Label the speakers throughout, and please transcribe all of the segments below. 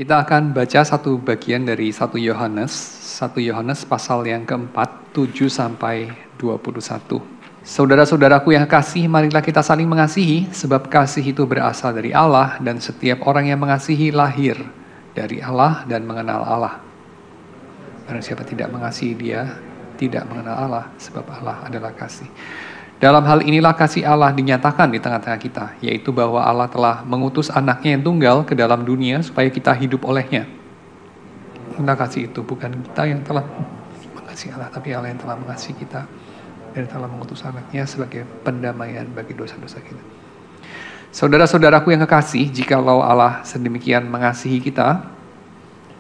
Speaker 1: Kita akan baca satu bagian dari 1 Yohanes pasal yang keempat, 7 sampai 21. Saudara-saudaraku yang kasih, marilah kita saling mengasihi, sebab kasih itu berasal dari Allah, dan setiap orang yang mengasihi lahir dari Allah dan mengenal Allah. Barang siapa tidak mengasihi dia, tidak mengenal Allah, sebab Allah adalah kasih. Dalam hal inilah kasih Allah dinyatakan di tengah-tengah kita, yaitu bahwa Allah telah mengutus anaknya yang tunggal ke dalam dunia supaya kita hidup olehnya. Nah, kasih itu bukan kita yang telah mengasihi Allah, tapi Allah yang telah mengasihi kita dan telah mengutus anaknya sebagai pendamaian bagi dosa-dosa kita. Saudara-saudaraku yang kekasih, jikalau Allah sedemikian mengasihi kita,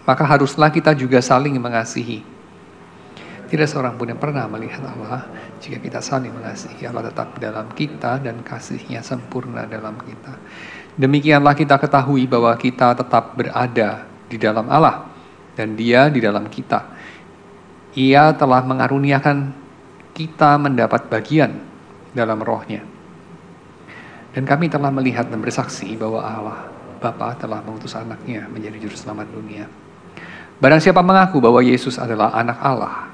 Speaker 1: maka haruslah kita juga saling mengasihi. Tidak seorang pun yang pernah melihat Allah. Jika kita saling mengasihi, Allah tetap dalam kita dan kasih-Nya sempurna dalam kita. Demikianlah kita ketahui bahwa kita tetap berada di dalam Allah dan Dia di dalam kita. Ia telah mengaruniakan kita mendapat bagian dalam Roh-Nya. Dan kami telah melihat dan bersaksi bahwa Allah Bapa telah mengutus anaknya menjadi juru selamat dunia. Barang siapa mengaku bahwa Yesus adalah anak Allah,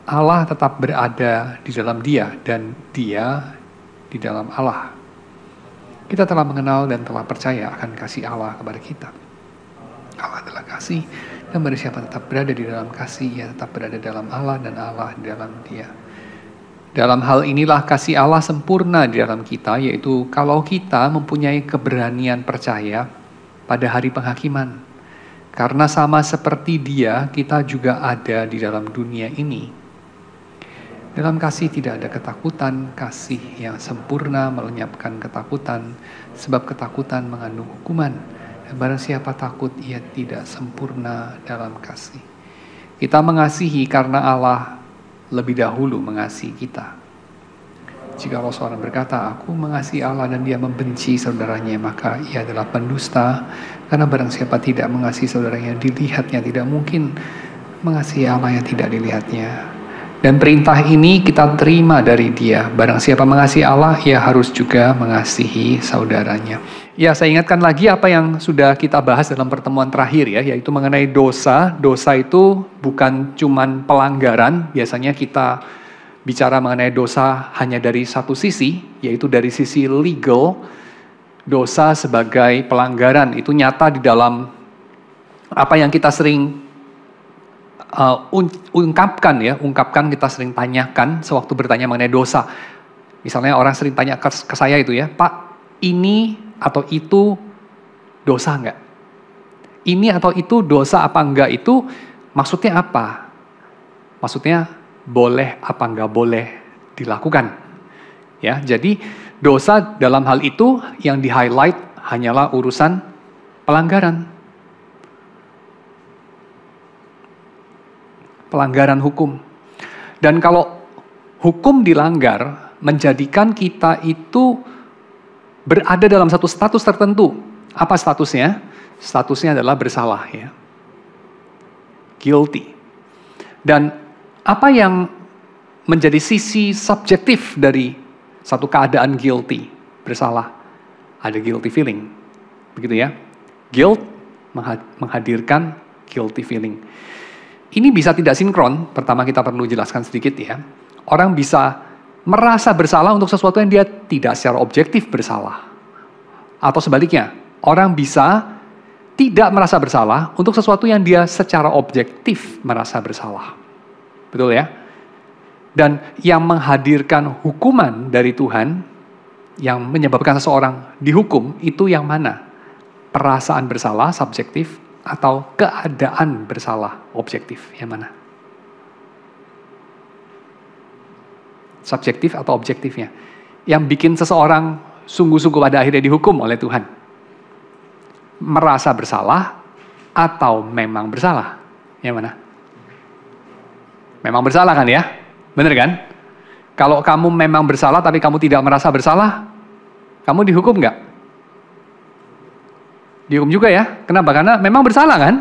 Speaker 1: Allah tetap berada di dalam Dia dan Dia di dalam Allah. Kita telah mengenal dan telah percaya akan kasih Allah kepada kita. Allah adalah kasih, dan barang siapa tetap berada di dalam kasih, ia tetap berada dalam Allah dan Allah di dalam Dia. Dalam hal inilah kasih Allah sempurna di dalam kita, yaitu kalau kita mempunyai keberanian percaya pada hari penghakiman. Karena sama seperti Dia, kita juga ada di dalam dunia ini. Dalam kasih tidak ada ketakutan, kasih yang sempurna melenyapkan ketakutan, sebab ketakutan mengandung hukuman. Dan barang siapa takut, ia tidak sempurna dalam kasih. Kita mengasihi karena Allah lebih dahulu mengasihi kita. Jika seorang berkata, aku mengasihi Allah dan dia membenci saudaranya, maka ia adalah pendusta. Karena barang siapa tidak mengasihi saudaranya yang dilihatnya, tidak mungkin mengasihi Allah yang tidak dilihatnya. Dan perintah ini kita terima dari Dia. Barang siapa mengasihi Allah, ia harus juga mengasihi saudaranya. Ya, saya ingatkan lagi apa yang sudah kita bahas dalam pertemuan terakhir ya, yaitu mengenai dosa. Dosa itu bukan cuman pelanggaran. Biasanya kita bicara mengenai dosa hanya dari satu sisi, yaitu dari sisi legal. Dosa sebagai pelanggaran itu nyata di dalam apa yang kita sering ungkapkan, kita sering tanyakan sewaktu bertanya mengenai dosa. Misalnya orang sering tanya ke saya itu ya, Pak, ini atau itu dosa enggak? Ini atau itu dosa apa enggak, itu maksudnya apa? Maksudnya boleh apa enggak boleh dilakukan. Ya, jadi dosa dalam hal itu yang di-highlight hanyalah urusan pelanggaran hukum. Dan kalau hukum dilanggar, menjadikan kita itu berada dalam satu status tertentu. Apa statusnya? Statusnya adalah bersalah ya. Guilty. Dan apa yang menjadi sisi subjektif dari satu keadaan guilty, bersalah? Ada guilty feeling. Begitu ya. Guilt menghadirkan guilty feeling. Ini bisa tidak sinkron, pertama kita perlu jelaskan sedikit ya. Orang bisa merasa bersalah untuk sesuatu yang dia tidak secara objektif bersalah. Atau sebaliknya, orang bisa tidak merasa bersalah untuk sesuatu yang dia secara objektif merasa bersalah. Betul ya? Dan yang menghadirkan hukuman dari Tuhan, yang menyebabkan seseorang dihukum, itu yang mana? Perasaan bersalah, subjektif, atau keadaan bersalah objektif, yang mana? Subjektif atau objektifnya? Yang bikin seseorang sungguh-sungguh pada akhirnya dihukum oleh Tuhan. Merasa bersalah atau memang bersalah? Yang mana? Memang bersalah kan ya? Bener kan? Kalau kamu memang bersalah tapi kamu tidak merasa bersalah, kamu dihukum nggak? Dihukum juga ya. Kenapa? Karena memang bersalah kan?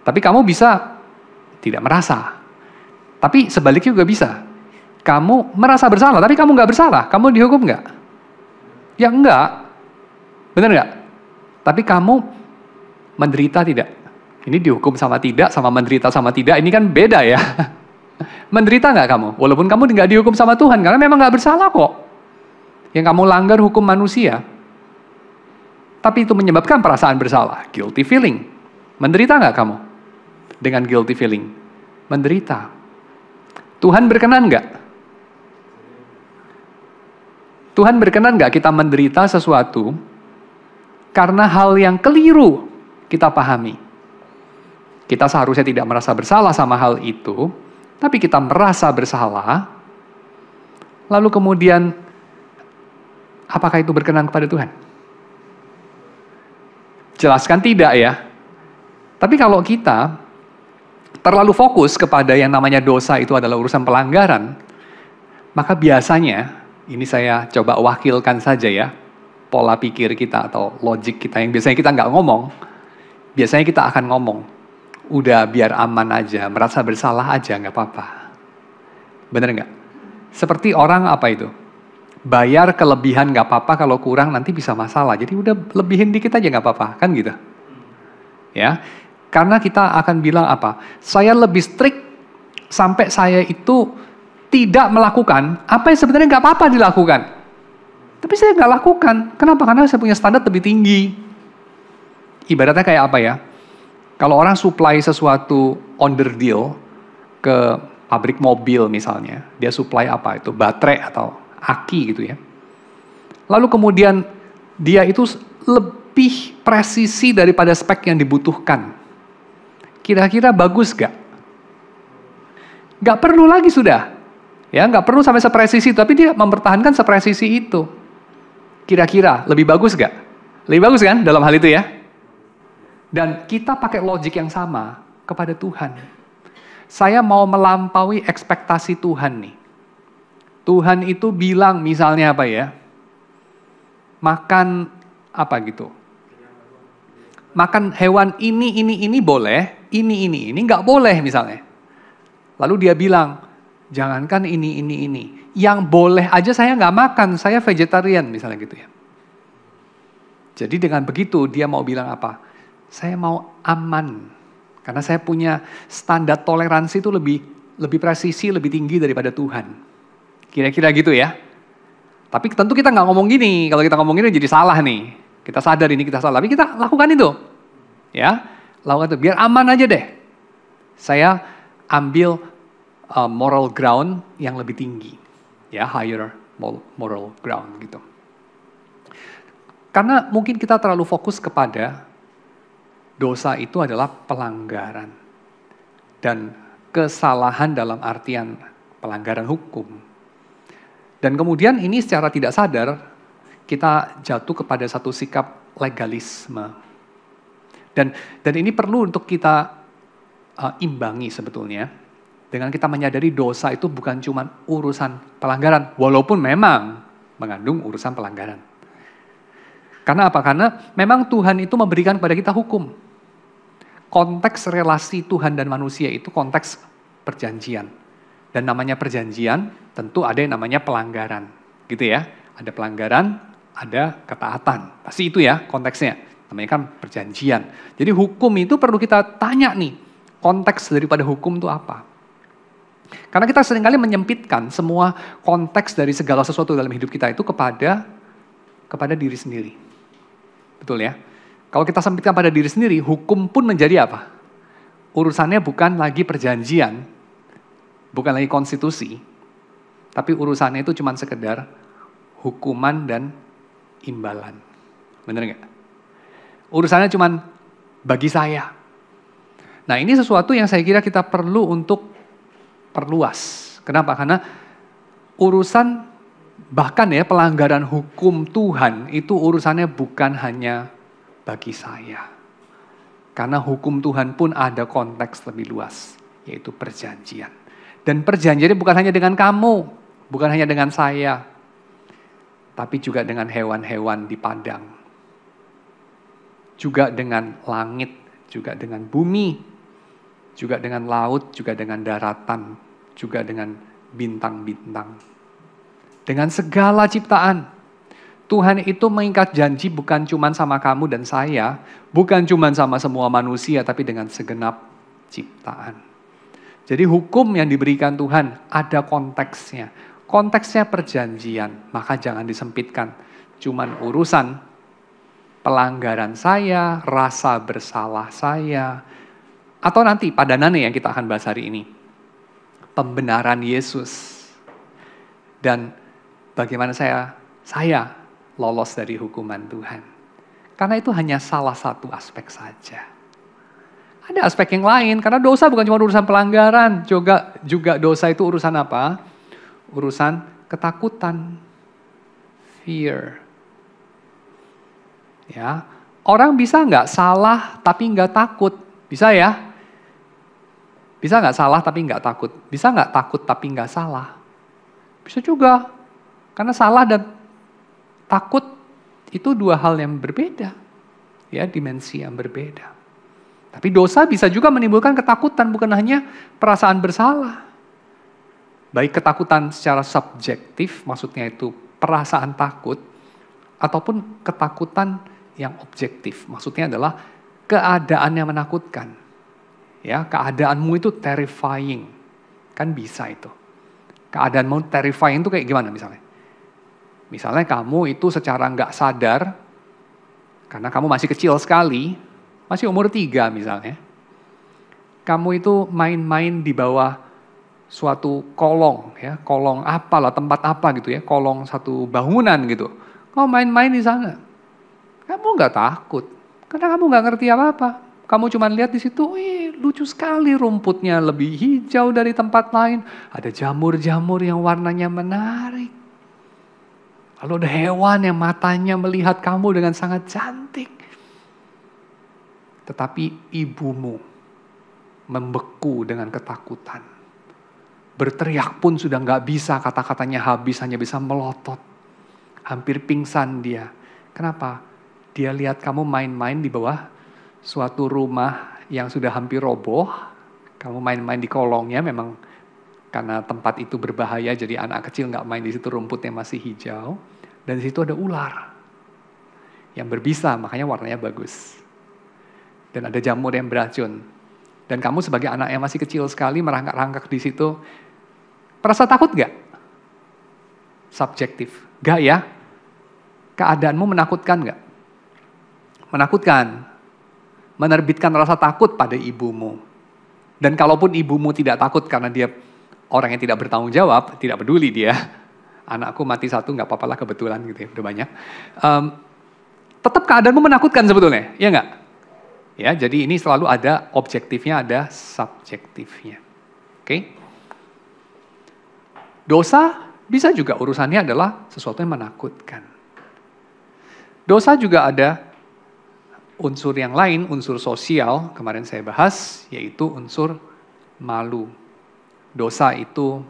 Speaker 1: Tapi kamu bisa tidak merasa. Tapi sebaliknya juga bisa. Kamu merasa bersalah, tapi kamu nggak bersalah. Kamu dihukum nggak? Ya enggak. Benar nggak? Tapi kamu Menderita tidak? Ini dihukum sama menderita sama tidak, ini kan beda ya. Menderita nggak kamu? Walaupun kamu nggak dihukum sama Tuhan, karena memang nggak bersalah kok. Yang kamu langgar hukum manusia. Tapi itu menyebabkan perasaan bersalah, guilty feeling. Menderita nggak kamu? Dengan guilty feeling? Menderita. Tuhan berkenan nggak? Tuhan berkenan nggak kita menderita sesuatu karena hal yang keliru kita pahami. Kita seharusnya tidak merasa bersalah sama hal itu, tapi kita merasa bersalah, lalu kemudian apakah itu berkenan kepada Tuhan? Jelaskan tidak ya. Tapi kalau kita terlalu fokus kepada yang namanya dosa itu adalah urusan pelanggaran, maka biasanya, ini saya coba wakilkan saja ya, pola pikir kita atau logik kita yang biasanya kita nggak ngomong, biasanya kita akan ngomong, udah biar aman aja, merasa bersalah aja, nggak apa-apa. Bener nggak? Seperti orang apa itu? Bayar kelebihan nggak apa-apa, kalau kurang nanti bisa masalah. Jadi udah lebihin dikit aja nggak apa-apa, kan gitu. Ya, karena kita akan bilang apa? Saya lebih strict sampai saya itu tidak melakukan apa yang sebenarnya nggak apa-apa dilakukan. Tapi saya nggak lakukan. Kenapa? Karena saya punya standar lebih tinggi. Ibaratnya kayak apa ya? Kalau orang supply sesuatu under deal ke pabrik mobil misalnya, dia supply apa itu? Baterai atau aki gitu ya. Lalu kemudian dia itu lebih presisi daripada spek yang dibutuhkan. Kira-kira bagus gak? Gak perlu lagi sudah. Ya, gak perlu sampai sepresisi, tapi dia mempertahankan sepresisi itu. Kira-kira lebih bagus gak? Lebih bagus kan dalam hal itu ya? Dan kita pakai logik yang sama kepada Tuhan. Saya mau melampaui ekspektasi Tuhan nih. Tuhan itu bilang misalnya apa ya? Makan apa gitu? Makan hewan ini boleh, ini nggak boleh misalnya. Lalu dia bilang, jangankan ini. Yang boleh aja saya nggak makan, saya vegetarian misalnya gitu ya. Jadi dengan begitu dia mau bilang apa? Saya mau aman. Karena saya punya standar toleransi itu lebih presisi, lebih tinggi daripada Tuhan. Kira-kira gitu ya. Tapi tentu kita nggak ngomong gini. Kalau kita ngomong gini jadi salah nih. Kita sadar ini kita salah. Tapi kita lakukan itu. Ya, lakukan itu. Biar aman aja deh. Saya ambil moral ground yang lebih tinggi. Ya, higher moral ground gitu. Karena mungkin kita terlalu fokus kepada dosa itu adalah pelanggaran. Dan kesalahan dalam artian pelanggaran hukum. Dan kemudian ini secara tidak sadar, kita jatuh kepada satu sikap legalisme. Dan ini perlu untuk kita imbangi sebetulnya. Dengan kita menyadari dosa itu bukan cuma urusan pelanggaran. Walaupun memang mengandung urusan pelanggaran. Karena apa? Karena memang Tuhan itu memberikan kepada kita hukum. Konteks relasi Tuhan dan manusia itu konteks perjanjian. Dan namanya perjanjian tentu ada yang namanya pelanggaran. Gitu ya. Ada pelanggaran, ada ketaatan. Pasti itu ya konteksnya. Namanya kan perjanjian. Jadi hukum itu perlu kita tanya nih. Konteks daripada hukum itu apa? Karena kita seringkali menyempitkan semua konteks dari segala sesuatu dalam hidup kita itu kepada diri sendiri. Betul ya? Kalau kita sempitkan pada diri sendiri, hukum pun menjadi apa? Urusannya bukan lagi perjanjian, bukan lagi konstitusi, tapi urusannya itu cuma sekedar hukuman dan imbalan. Benar nggak? Urusannya cuma bagi saya. Nah ini sesuatu yang saya kira kita perlu untuk perluas. Kenapa? Karena urusan bahkan ya pelanggaran hukum Tuhan itu urusannya bukan hanya bagi saya. Karena hukum Tuhan pun ada konteks lebih luas, yaitu perjanjian. Dan perjanjiannya bukan hanya dengan kamu, bukan hanya dengan saya, tapi juga dengan hewan-hewan di padang. Juga dengan langit, juga dengan bumi, juga dengan laut, juga dengan daratan, juga dengan bintang-bintang. Dengan segala ciptaan. Tuhan itu mengikat janji bukan cuma sama kamu dan saya, bukan cuma sama semua manusia, tapi dengan segenap ciptaan. Jadi hukum yang diberikan Tuhan ada konteksnya. Konteksnya perjanjian, maka jangan disempitkan. Cuman urusan pelanggaran saya, rasa bersalah saya, atau nanti padanannya yang kita akan bahas hari ini. Pembenaran Yesus. Dan bagaimana saya lolos dari hukuman Tuhan. Karena itu hanya salah satu aspek saja. Ada aspek yang lain, karena dosa bukan cuma urusan pelanggaran, juga dosa itu urusan apa? Urusan ketakutan, fear. Ya, orang bisa nggak salah tapi nggak takut? Bisa ya? Bisa nggak salah tapi nggak takut? Bisa nggak takut tapi nggak salah? Bisa juga, karena salah dan takut itu dua hal yang berbeda, ya, dimensi yang berbeda. Tapi dosa bisa juga menimbulkan ketakutan, bukan hanya perasaan bersalah. Baik ketakutan secara subjektif, maksudnya itu perasaan takut, ataupun ketakutan yang objektif, maksudnya adalah keadaan yang menakutkan. Ya, keadaanmu itu terrifying, kan bisa itu. Keadaanmu terrifying itu kayak gimana misalnya? Misalnya kamu itu secara nggak sadar, karena kamu masih kecil sekali, masih umur 3 misalnya, kamu itu main-main di bawah suatu kolong, ya, kolong apalah, tempat apa gitu ya, kolong satu bangunan gitu. Kamu main-main di sana, kamu nggak takut, karena kamu nggak ngerti apa-apa. Kamu cuma lihat di situ, lucu sekali rumputnya lebih hijau dari tempat lain, ada jamur-jamur yang warnanya menarik. Lalu ada hewan yang matanya melihat kamu dengan sangat cantik. Tetapi ibumu membeku dengan ketakutan. Berteriak pun sudah nggak bisa, kata-katanya habis, hanya bisa melotot. Hampir pingsan dia. Kenapa? Dia lihat kamu main-main di bawah suatu rumah yang sudah hampir roboh. Kamu main-main di kolongnya, memang karena tempat itu berbahaya, jadi anak kecil nggak main di situ, rumputnya masih hijau. Dan di situ ada ular yang berbisa, makanya warnanya bagus. Dan ada jamur yang beracun. Dan kamu sebagai anak yang masih kecil sekali merangkak-rangkak di situ, merasa takut gak? Subjektif. Gak ya? Keadaanmu menakutkan gak? Menakutkan. Menerbitkan rasa takut pada ibumu. Dan kalaupun ibumu tidak takut karena dia orang yang tidak bertanggung jawab, tidak peduli dia. Anakku mati satu, gak apa-apa lah kebetulan gitu ya, udah banyak. Tetap keadaanmu menakutkan sebetulnya, ya gak? Ya, jadi ini selalu ada objektifnya, ada subjektifnya. Oke? Dosa bisa juga urusannya adalah sesuatu yang menakutkan. Dosa juga ada unsur yang lain, unsur sosial, kemarin saya bahas, yaitu unsur malu. Dosa itu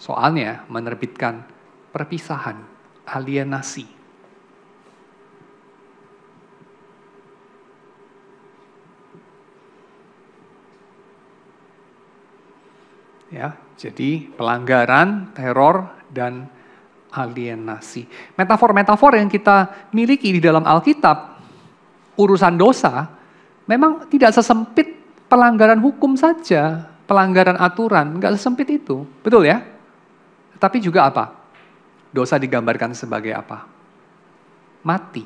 Speaker 1: soalnya menerbitkan perpisahan, alienasi. Ya, jadi pelanggaran, teror, dan alienasi. Metafor-metafor yang kita miliki di dalam Alkitab, urusan dosa, memang tidak sesempit pelanggaran hukum saja, pelanggaran aturan, nggak sesempit itu. Betul ya? Tapi juga apa? Dosa digambarkan sebagai apa? Mati,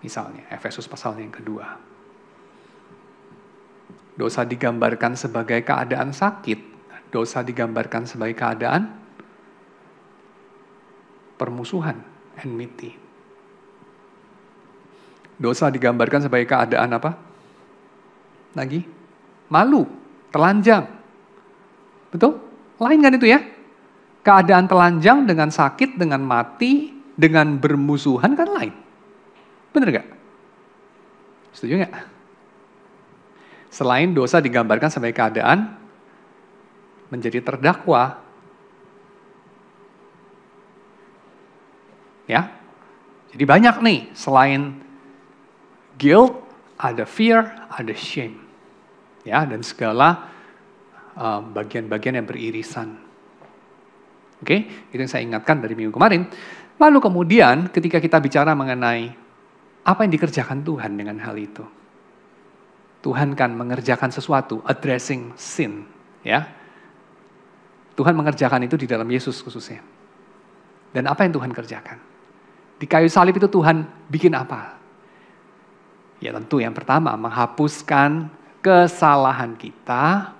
Speaker 1: misalnya, Efesus pasal yang kedua. Dosa digambarkan sebagai keadaan sakit, dosa digambarkan sebagai keadaan permusuhan, enmity. Dosa digambarkan sebagai keadaan apa? Lagi? Malu, telanjang. Betul? Lain kan itu ya? Keadaan telanjang dengan sakit, dengan mati, dengan bermusuhan kan lain. Benar gak? Setuju gak? Selain dosa digambarkan sebagai keadaan menjadi terdakwa. Ya, jadi banyak nih, selain guilt, ada fear, ada shame. Ya, dan segala bagian-bagian yang beririsan. Oke, itu yang saya ingatkan dari minggu kemarin. Lalu kemudian ketika kita bicara mengenai apa yang dikerjakan Tuhan dengan hal itu. Tuhan kan mengerjakan sesuatu, addressing sin, ya. Tuhan mengerjakan itu di dalam Yesus khususnya. Dan apa yang Tuhan kerjakan? Di kayu salib itu Tuhan bikin apa? Ya tentu yang pertama menghapuskan kesalahan kita,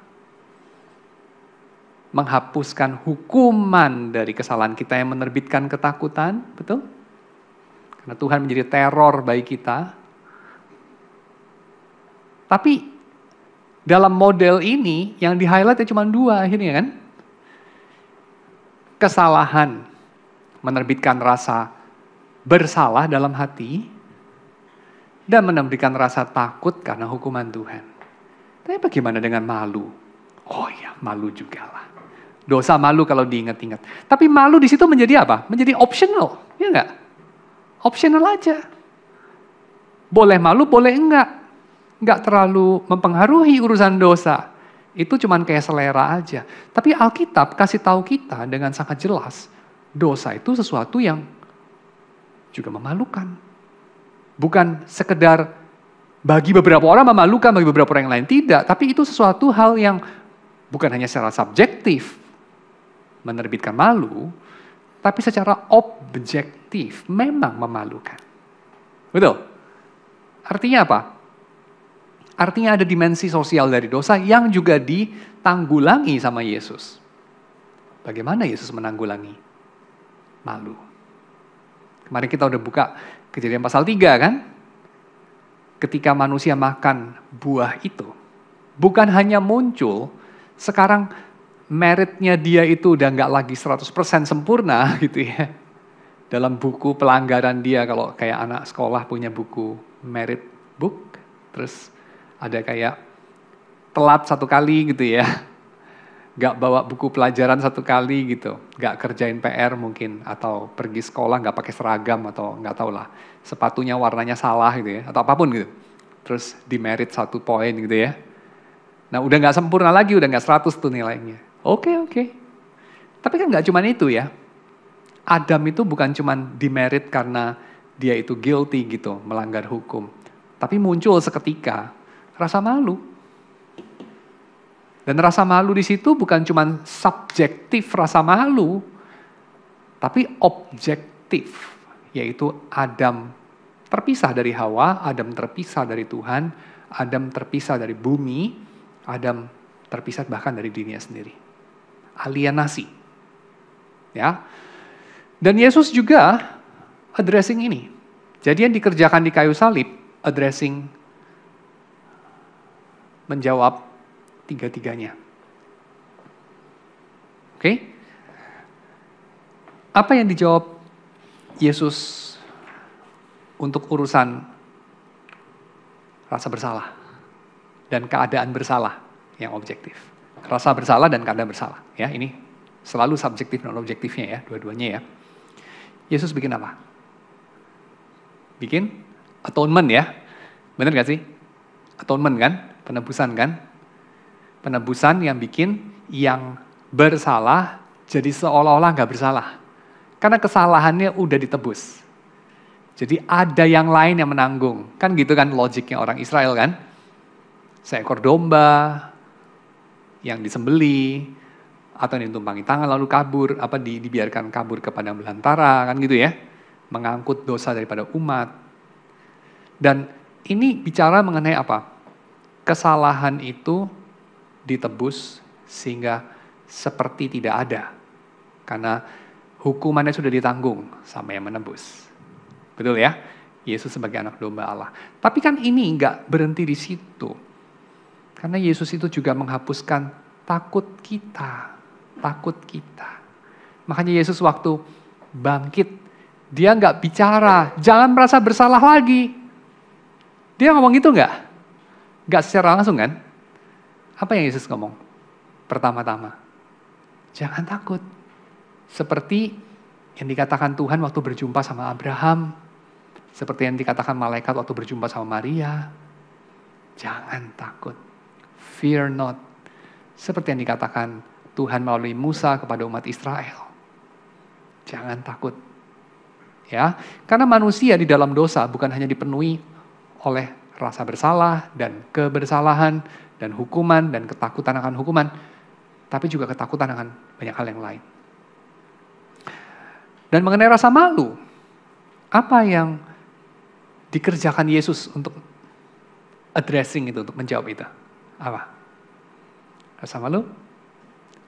Speaker 1: menghapuskan hukuman dari kesalahan kita yang menerbitkan ketakutan, betul? Karena Tuhan menjadi teror bagi kita. Tapi dalam model ini yang di-highlight cuma 2 akhirnya kan. Kesalahan menerbitkan rasa bersalah dalam hati dan menerbitkan rasa takut karena hukuman Tuhan. Tapi bagaimana dengan malu? Oh ya, malu juga lah. Dosa malu kalau diingat-ingat. Tapi malu di situ menjadi apa? Menjadi optional, ya enggak? Optional aja. Boleh malu, boleh enggak. Enggak terlalu mempengaruhi urusan dosa. Itu cuman kayak selera aja. Tapi Alkitab kasih tahu kita dengan sangat jelas, dosa itu sesuatu yang juga memalukan. Bukan sekedar bagi beberapa orang memalukan, bagi beberapa orang yang lain tidak. Tapi itu sesuatu hal yang bukan hanya secara subjektif menerbitkan malu, tapi secara objektif memang memalukan. Betul? Artinya apa? Artinya ada dimensi sosial dari dosa yang juga ditanggulangi sama Yesus. Bagaimana Yesus menanggulangi? Malu. Kemarin kita udah buka Kejadian pasal 3 kan? Ketika manusia makan buah itu, bukan hanya muncul, sekarang meritnya dia itu udah nggak lagi 100% sempurna gitu ya. Dalam buku pelanggaran dia, kalau kayak anak sekolah punya buku merit book, terus ada kayak telat 1 kali gitu ya. Gak bawa buku pelajaran 1 kali gitu. Gak kerjain PR mungkin. Atau pergi sekolah gak pakai seragam atau gak tau lah. Sepatunya warnanya salah gitu ya. Atau apapun gitu. Terus di merit 1 poin gitu ya. Nah udah gak sempurna lagi, udah gak 100 tuh nilainya. Oke. Tapi kan gak cuman itu ya. Adam itu bukan cuman di merit karena dia itu guilty gitu, melanggar hukum. Tapi muncul seketika rasa malu. Dan rasa malu di situ bukan cuma subjektif rasa malu, tapi objektif, yaitu Adam terpisah dari Hawa, Adam terpisah dari Tuhan, Adam terpisah dari bumi, Adam terpisah bahkan dari dirinya sendiri. Alienasi. Ya. Dan Yesus juga addressing ini. Jadi yang dikerjakan di kayu salib, addressing, menjawab 3-tiganya. Oke? Apa yang dijawab Yesus untuk urusan rasa bersalah dan keadaan bersalah yang objektif? Rasa bersalah dan keadaan bersalah. Ya, ini selalu subjektif dan objektifnya ya, dua-duanya ya. Yesus bikin apa? Bikin atonement ya. Benar gak sih? Atonement kan? Penebusan kan? Penebusan yang bikin yang bersalah jadi seolah-olah gak bersalah. Karena kesalahannya udah ditebus. Jadi ada yang lain yang menanggung. Kan gitu kan logiknya orang Israel kan. Seekor domba yang disembeli atau yang ditumpangi tangan lalu kabur, dibiarkan kabur ke padang belantara kan gitu ya. Mengangkut dosa daripada umat. Dan ini bicara mengenai apa? Kesalahan itu ditebus sehingga seperti tidak ada. Karena hukumannya sudah ditanggung sama yang menebus. Betul ya? Yesus sebagai anak domba Allah. Tapi kan ini enggak berhenti di situ. Karena Yesus itu juga menghapuskan takut kita. Takut kita. Makanya Yesus waktu bangkit, dia enggak bicara, jangan merasa bersalah lagi. Dia ngomong gitu enggak? Enggak secara langsung kan? Apa yang Yesus ngomong? Pertama-tama, jangan takut. Seperti yang dikatakan Tuhan waktu berjumpa sama Abraham. Seperti yang dikatakan malaikat waktu berjumpa sama Maria. Jangan takut. Fear not. Seperti yang dikatakan Tuhan melalui Musa kepada umat Israel. Jangan takut. Ya, karena manusia di dalam dosa bukan hanya dipenuhi oleh rasa bersalah dan kebersalahan dan hukuman dan ketakutan akan hukuman, tapi juga ketakutan akan banyak hal yang lain. Dan mengenai rasa malu, apa yang dikerjakan Yesus untuk addressing itu, untuk menjawab itu? Apa? Rasa malu?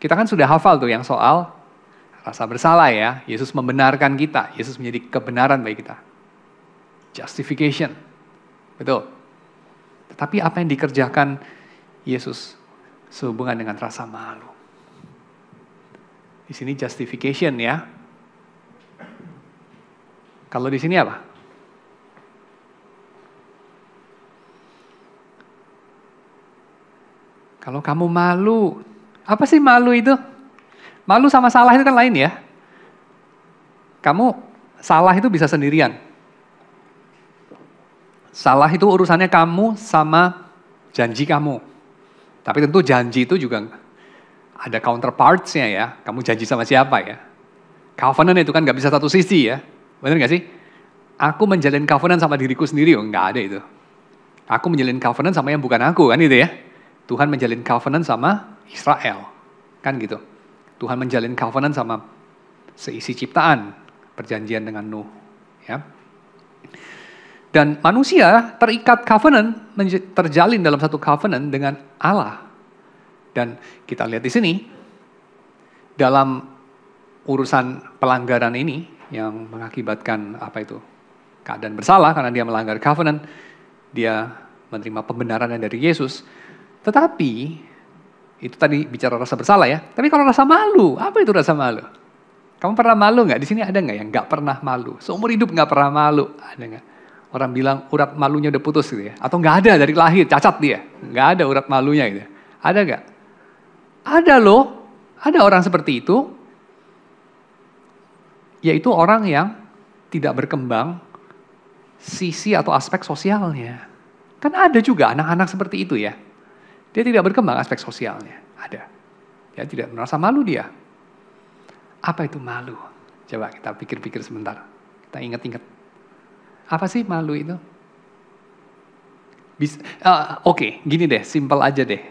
Speaker 1: Kita kan sudah hafal tuh yang soal rasa bersalah ya. Yesus membenarkan kita, Yesus menjadi kebenaran bagi kita. Justification. Betul. Tetapi apa yang dikerjakan Yesus sehubungan dengan rasa malu? Di sini justification ya. Kalau di sini apa? Kalau kamu malu, apa sih malu itu? Malu sama salah itu kan lain ya. Kamu salah itu bisa sendirian. Salah itu urusannya kamu sama janji kamu. Tapi tentu janji itu juga ada counterparts-nya ya. Kamu janji sama siapa ya? Covenant itu kan gak bisa satu sisi ya. Benar gak sih? Aku menjalin covenant sama diriku sendiri, nggak ada itu. Aku menjalin covenant sama yang bukan aku, kan itu ya. Tuhan menjalin covenant sama Israel, kan gitu. Tuhan menjalin covenant sama seisi ciptaan, perjanjian dengan Nuh. Ya. Dan manusia terikat covenant, terjalin dalam satu covenant dengan Allah. Dan kita lihat di sini, dalam urusan pelanggaran ini, yang mengakibatkan apa itu? Keadaan bersalah karena dia melanggar covenant, dia menerima pembenaran dari Yesus. Tetapi, itu tadi bicara rasa bersalah ya, tapi kalau rasa malu, apa itu rasa malu? Kamu pernah malu nggak? Di sini ada nggak yang nggak pernah malu? Seumur hidup nggak pernah malu, ada nggak? Orang bilang urat malunya udah putus gitu ya, atau nggak ada dari lahir, cacat dia, nggak ada urat malunya gitu. Ada nggak? Ada loh, ada orang seperti itu, yaitu orang yang tidak berkembang sisi atau aspek sosialnya. Kan ada juga anak-anak seperti itu ya. Dia tidak berkembang aspek sosialnya. Ada. Dia tidak merasa malu dia. Apa itu malu? Coba kita pikir-pikir sebentar. Kita ingat-ingat. Apa sih malu itu? Oke, gini deh, simpel aja deh.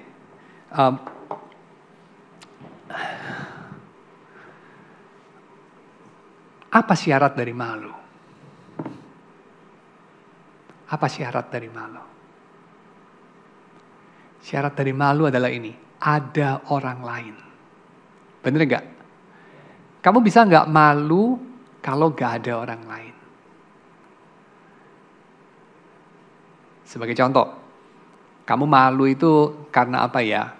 Speaker 1: Apa syarat dari malu? Apa syarat dari malu? Syarat dari malu adalah ini, ada orang lain. Bener nggak? Kamu bisa nggak malu kalau nggak ada orang lain? Sebagai contoh, kamu malu itu karena apa ya?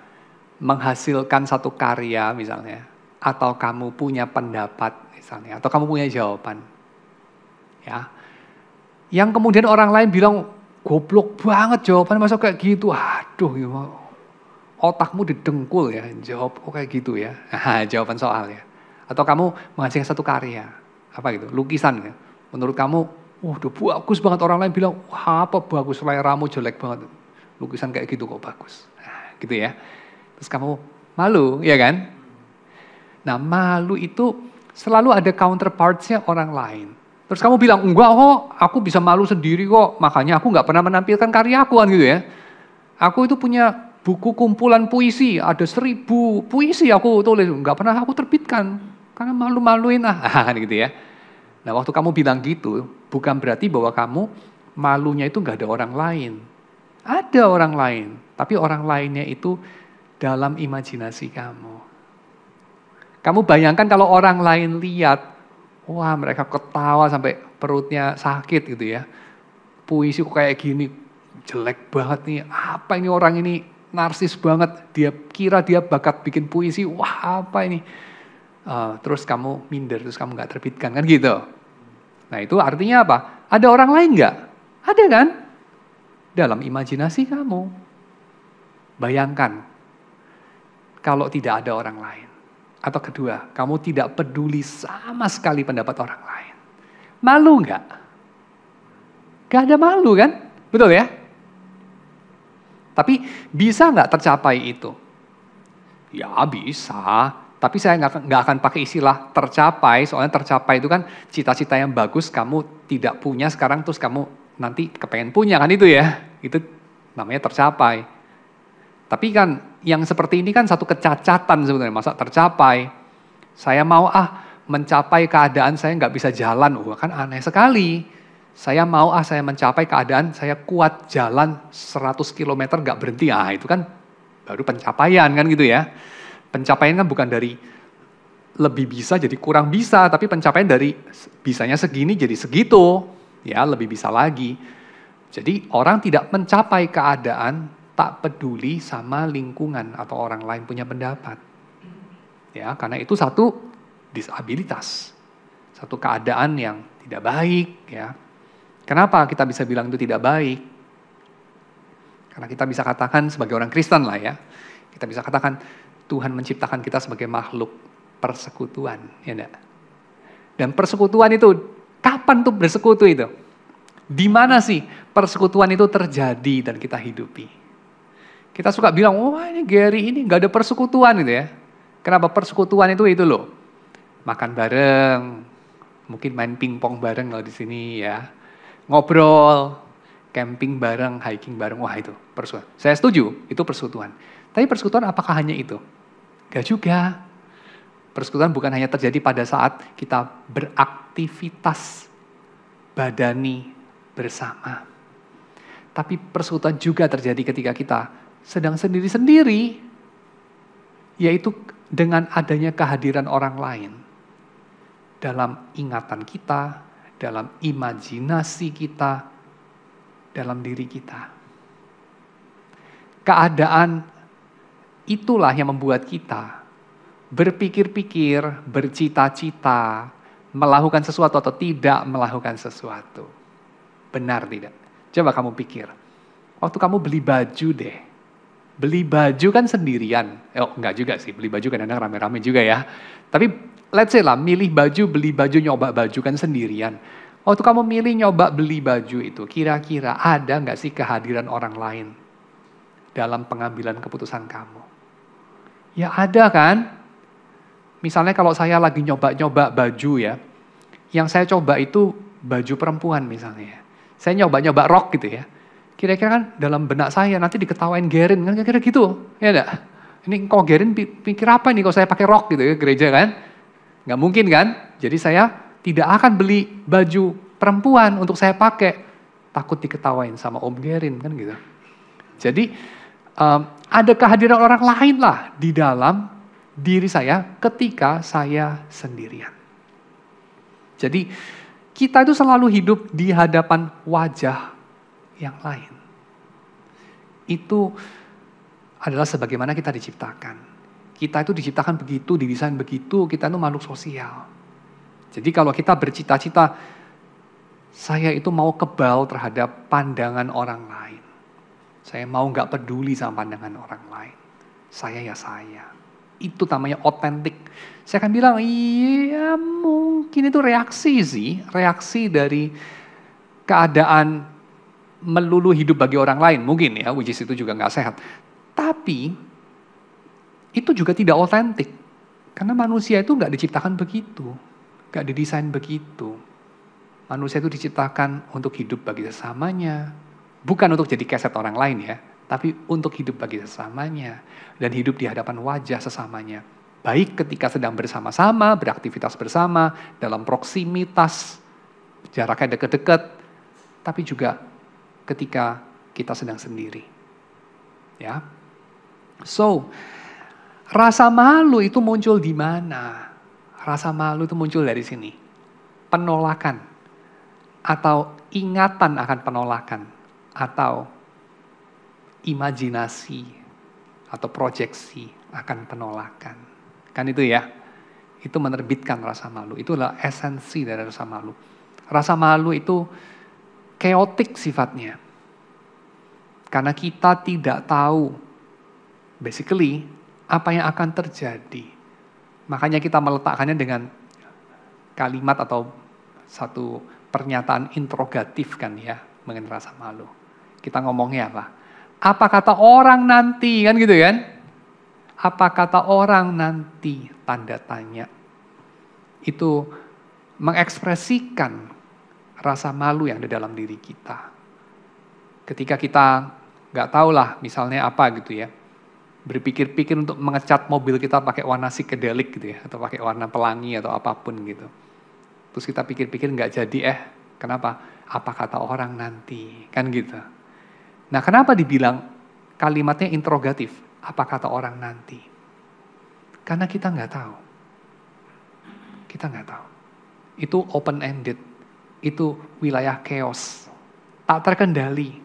Speaker 1: Menghasilkan satu karya misalnya, atau kamu punya pendapat misalnya, atau kamu punya jawaban. Ya. Yang kemudian orang lain bilang, goblok banget jawabannya, masa kayak gitu. Aduh, otakmu didengkul ya, jawab kok kayak gitu ya. Jawaban soalnya. Atau kamu menghasilkan satu karya, apa gitu, lukisan ya. Menurut kamu, udah bagus banget, orang lain bilang, wah apa bagus, seleramu jelek banget. Lukisan kayak gitu kok bagus. Nah, gitu ya. Terus kamu malu, ya kan? Nah, malu itu selalu ada counterparts-nya orang lain. Terus kamu bilang, enggak kok, aku bisa malu sendiri kok, makanya aku nggak pernah menampilkan karya aku kan gitu ya. Aku itu punya buku kumpulan puisi, ada 1000 puisi aku tulis, nggak pernah aku terbitkan, karena malu-maluin kan gitu ya. Nah waktu kamu bilang gitu, bukan berarti bahwa kamu malunya itu nggak ada orang lain. Ada orang lain, tapi orang lainnya itu dalam imajinasi kamu. Kamu bayangkan kalau orang lain lihat, wah mereka ketawa sampai perutnya sakit gitu ya. Puisi kok kayak gini, jelek banget nih. Apa ini orang ini narsis banget. Dia kira dia bakat bikin puisi, wah apa ini. Terus kamu minder, terus kamu gak terbitkan kan gitu. Nah itu artinya apa? Ada orang lain gak? Ada kan? Dalam imajinasi kamu. Bayangkan, kalau tidak ada orang lain. Atau kedua, kamu tidak peduli sama sekali pendapat orang lain. Malu nggak? Gak ada malu kan? Betul ya? Tapi bisa nggak tercapai itu? Ya bisa, Tapi saya nggak akan pakai istilah tercapai, soalnya tercapai itu kan cita-cita yang bagus kamu tidak punya sekarang terus kamu nanti kepengen punya kan itu ya. Itu namanya tercapai. Tapi kan yang seperti ini kan satu kecacatan sebenarnya, masa tercapai. Saya mau mencapai keadaan saya nggak bisa jalan, kan aneh sekali. Saya mau saya mencapai keadaan saya kuat jalan 100 km nggak berhenti, itu kan baru pencapaian kan gitu ya. Pencapaian kan bukan dari lebih bisa jadi kurang bisa, tapi pencapaian dari bisanya segini jadi segitu, ya lebih bisa lagi. Jadi orang tidak mencapai keadaan tak peduli sama lingkungan atau orang lain punya pendapat. Ya, karena itu satu disabilitas, satu keadaan yang tidak baik. Ya, kenapa kita bisa bilang itu tidak baik? Karena kita bisa katakan sebagai orang Kristen lah ya, kita bisa katakan Tuhan menciptakan kita sebagai makhluk persekutuan, ya enggak? Dan persekutuan itu, kapan tuh bersekutu itu? Di mana sih persekutuan itu terjadi dan kita hidupi? Kita suka bilang, wah ini Gary ini nggak ada persekutuan gitu ya. Kenapa persekutuan itu loh? Makan bareng, mungkin main pingpong bareng kalau di sini ya. Ngobrol, camping bareng, hiking bareng, wah itu persekutuan. Saya setuju, itu persekutuan. Tapi persekutuan apakah hanya itu? Gak juga. Persekutuan bukan hanya terjadi pada saat kita beraktivitas badani bersama. Tapi persekutuan juga terjadi ketika kita sedang sendiri-sendiri, yaitu dengan adanya kehadiran orang lain. Dalam ingatan kita, dalam imajinasi kita, dalam diri kita. Keadaan itulah yang membuat kita berpikir-pikir, bercita-cita, melakukan sesuatu atau tidak melakukan sesuatu. Benar tidak? Coba kamu pikir. Waktu kamu beli baju deh. Beli baju kan sendirian. Enggak juga sih, beli baju kadang-kadang rame-rame juga ya. Tapi let's say lah, milih baju, beli baju, nyoba baju kan sendirian. Waktu kamu milih nyoba beli baju itu, kira-kira ada nggak sih kehadiran orang lain dalam pengambilan keputusan kamu? Ya ada kan? Misalnya kalau saya lagi nyoba-nyoba baju ya, yang saya coba itu baju perempuan misalnya. Saya nyoba-nyoba rok gitu ya. Kira-kira kan dalam benak saya nanti diketawain Gerin kan kira-kira gitu, ya enggak? Ini kok Gerin pikir apa nih kalau saya pakai rok gitu ya gereja kan? Nggak mungkin kan? Jadi saya tidak akan beli baju perempuan untuk saya pakai, takut diketawain sama Om Gerin kan gitu. Jadi ada kehadiran orang lain lah di dalam diri saya ketika saya sendirian. Jadi kita itu selalu hidup di hadapan wajah yang lain. Itu adalah sebagaimana kita diciptakan. Kita itu diciptakan begitu, didesain begitu, kita itu makhluk sosial. Jadi kalau kita bercita-cita, saya itu mau kebal terhadap pandangan orang lain. Saya mau gak peduli sama pandangan orang lain. Saya ya saya. Itu namanya otentik. Saya akan bilang, iya mungkin itu reaksi sih. Reaksi dari keadaan melulu hidup bagi orang lain. Mungkin ya, which is itu juga gak sehat. Tapi, itu juga tidak otentik. Karena manusia itu gak diciptakan begitu. Gak didesain begitu. Manusia itu diciptakan untuk hidup bagi sesamanya. Bukan untuk jadi keset orang lain ya, tapi untuk hidup bagi sesamanya. Dan hidup di hadapan wajah sesamanya. Baik ketika sedang bersama-sama, beraktivitas bersama, dalam proksimitas, jaraknya dekat-dekat, tapi juga ketika kita sedang sendiri. Ya. So, rasa malu itu muncul di mana? Rasa malu itu muncul dari sini. Penolakan. Atau ingatan akan penolakan. Atau imajinasi. Atau proyeksi akan penolakan. Kan itu ya. Itu menerbitkan rasa malu. Itu adalah esensi dari rasa malu. Rasa malu itu chaotic sifatnya. Karena kita tidak tahu basically apa yang akan terjadi. Makanya kita meletakkannya dengan kalimat atau satu pernyataan interrogatif kan ya mengenai rasa malu. Kita ngomongnya apa? Apa kata orang nanti kan gitu kan? Apa kata orang nanti, tanda tanya. Itu mengekspresikan rasa malu yang ada dalam diri kita. Ketika kita nggak tahu lah misalnya apa gitu ya, berpikir-pikir untuk mengecat mobil kita pakai warna psikedelik gitu ya, atau pakai warna pelangi atau apapun gitu. Terus kita pikir-pikir nggak jadi kenapa? Apa kata orang nanti, kan gitu. Nah kenapa dibilang kalimatnya interrogatif, apa kata orang nanti? Karena kita nggak tahu. Kita nggak tahu. Itu open-ended, itu wilayah chaos, tak terkendali.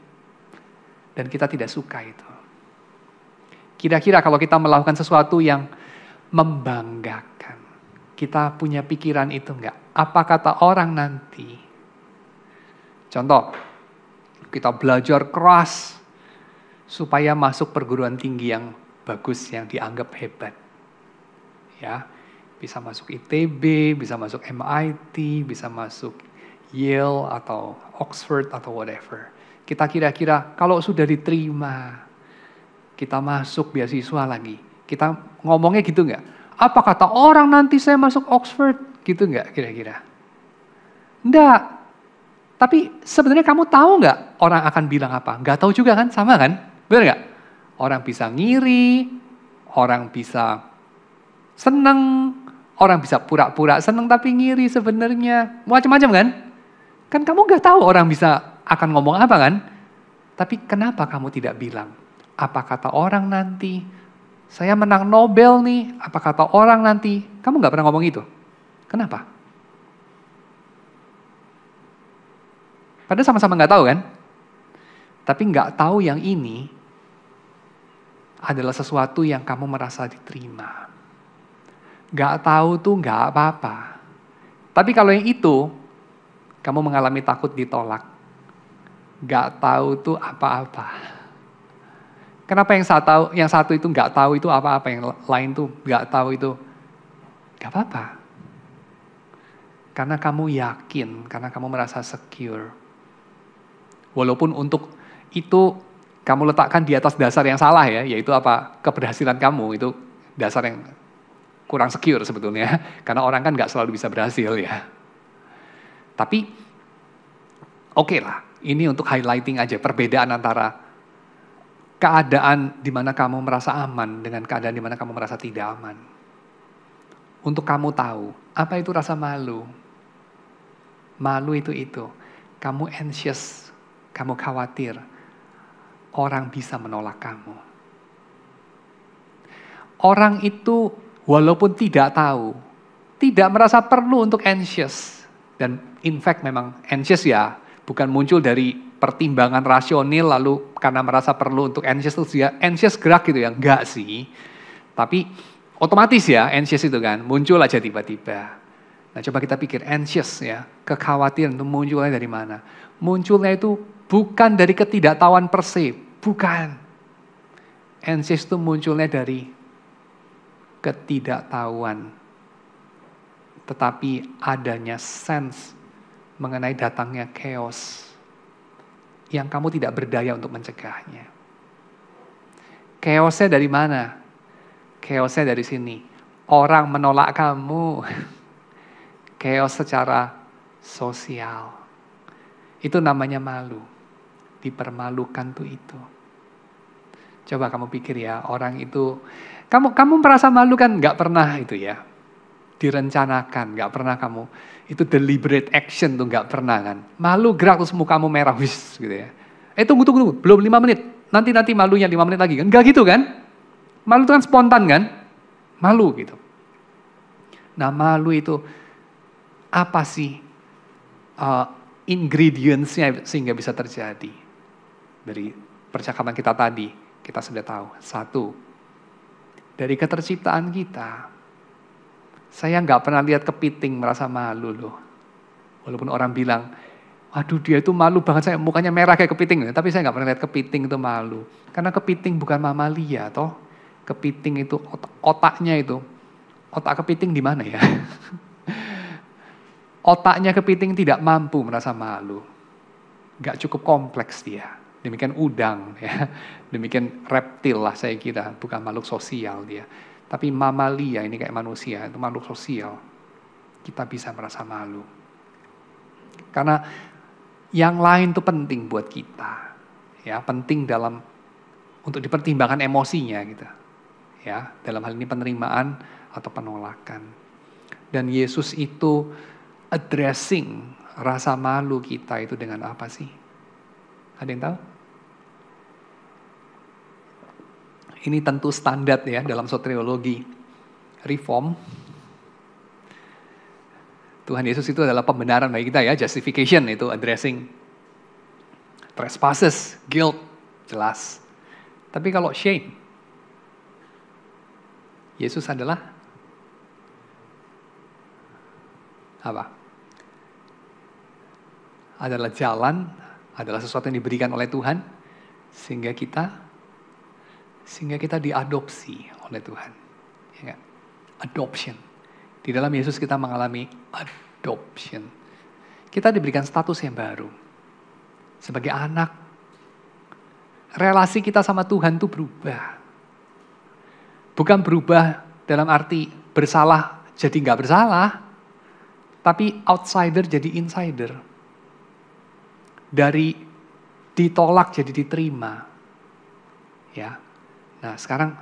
Speaker 1: Dan kita tidak suka itu. Kira-kira kalau kita melakukan sesuatu yang membanggakan, kita punya pikiran itu enggak? Apa kata orang nanti? Contoh, kita belajar keras supaya masuk perguruan tinggi yang bagus, yang dianggap hebat. Ya, bisa masuk ITB, bisa masuk MIT, bisa masuk Yale atau Oxford atau whatever. Kita kira-kira kalau sudah diterima, kita masuk beasiswa lagi. Kita ngomongnya gitu nggak? Apa kata orang nanti saya masuk Oxford? Gitu nggak kira-kira? Nggak. Tapi sebenarnya kamu tahu nggak orang akan bilang apa? Nggak tahu juga kan? Sama kan? Benar nggak? Orang bisa ngiri, orang bisa seneng, orang bisa pura-pura seneng tapi ngiri sebenarnya. Macam-macam kan? Kan kamu nggak tahu orang bisa akan ngomong apa kan? Tapi kenapa kamu tidak bilang? Apa kata orang nanti? Saya menang Nobel nih, apa kata orang nanti? Kamu nggak pernah ngomong itu. Kenapa? Padahal sama-sama nggak tahu kan? Tapi nggak tahu yang ini adalah sesuatu yang kamu merasa diterima. Nggak tahu tuh nggak apa-apa. Tapi kalau yang itu, kamu mengalami takut ditolak. Nggak tahu tuh apa-apa. Kenapa yang satu itu nggak tahu itu apa-apa, yang lain tuh nggak tahu itu nggak apa-apa? Karena kamu yakin, karena kamu merasa secure. Walaupun untuk itu kamu letakkan di atas dasar yang salah ya, yaitu apa? Keberhasilan kamu itu dasar yang kurang secure sebetulnya, karena orang kan nggak selalu bisa berhasil ya. Tapi oke lah, ini untuk highlighting aja perbedaan antara keadaan di mana kamu merasa aman dengan keadaan di mana kamu merasa tidak aman. Untuk kamu tahu, apa itu rasa malu? Malu itu. Kamu anxious, kamu khawatir orang bisa menolak kamu. Orang itu walaupun tidak tahu, tidak merasa perlu untuk anxious. Dan in fact memang anxious ya, bukan muncul dari pertimbangan rasional lalu karena merasa perlu untuk anxious terus ya anxious gerak gitu ya, enggak sih. Tapi otomatis ya anxious itu kan muncul aja tiba-tiba. Nah coba kita pikir anxious ya, kekhawatiran itu munculnya dari mana? Munculnya itu bukan dari ketidaktahuan per se, bukan. Anxious itu munculnya dari ketidaktahuan. Tetapi adanya sense mengenai datangnya chaos yang kamu tidak berdaya untuk mencegahnya. Chaosnya dari mana? Chaosnya dari sini. Orang menolak kamu. Chaos secara sosial. Itu namanya malu. Dipermalukan tuh itu. Coba kamu pikir ya, orang itu, kamu merasa malu kan? Gak pernah itu ya. Direncanakan, gak pernah kamu. Itu deliberate action tuh gak pernah kan. Malu gerak terus mukamu merah, wis gitu ya. Tunggu, belum 5 menit. Nanti malunya 5 menit lagi kan. Gak gitu kan. Malu itu kan spontan kan. Malu gitu. Nah malu itu apa sih ingredients-nya sehingga bisa terjadi. Dari percakapan kita tadi, kita sudah tahu. 1, dari keterciptaan kita. Saya nggak pernah lihat kepiting merasa malu loh. Walaupun orang bilang, aduh dia itu malu banget, saya mukanya merah kayak kepiting. Tapi saya nggak pernah lihat kepiting itu malu. Karena kepiting bukan mamalia toh. Kepiting itu otaknya itu. Otak kepiting di mana ya? Otaknya kepiting tidak mampu merasa malu. Nggak cukup kompleks dia. demikian udang, ya, demikian reptil lah saya kira, bukan makhluk sosial dia. Tapi mamalia ini kayak manusia, itu makhluk sosial. Kita bisa merasa malu. Karena yang lain itu penting buat kita, ya, penting untuk dipertimbangkan emosinya gitu, ya, dalam hal ini penerimaan atau penolakan. Dan Yesus itu addressing rasa malu kita itu dengan apa sih? Ada yang tahu? Ini tentu standar ya dalam soteriologi reform. Tuhan Yesus itu adalah pembenaran bagi kita ya, justification itu addressing trespasses, guilt, jelas. Tapi kalau shame, Yesus adalah apa? Adalah jalan, adalah sesuatu yang diberikan oleh Tuhan sehingga kita diadopsi oleh Tuhan. Ya enggak? Adoption. Di dalam Yesus kita mengalami adoption. Kita diberikan status yang baru. Sebagai anak, relasi kita sama Tuhan itu berubah. Bukan berubah dalam arti bersalah jadi nggak bersalah, tapi outsider jadi insider. Dari ditolak jadi diterima. Ya. Nah, sekarang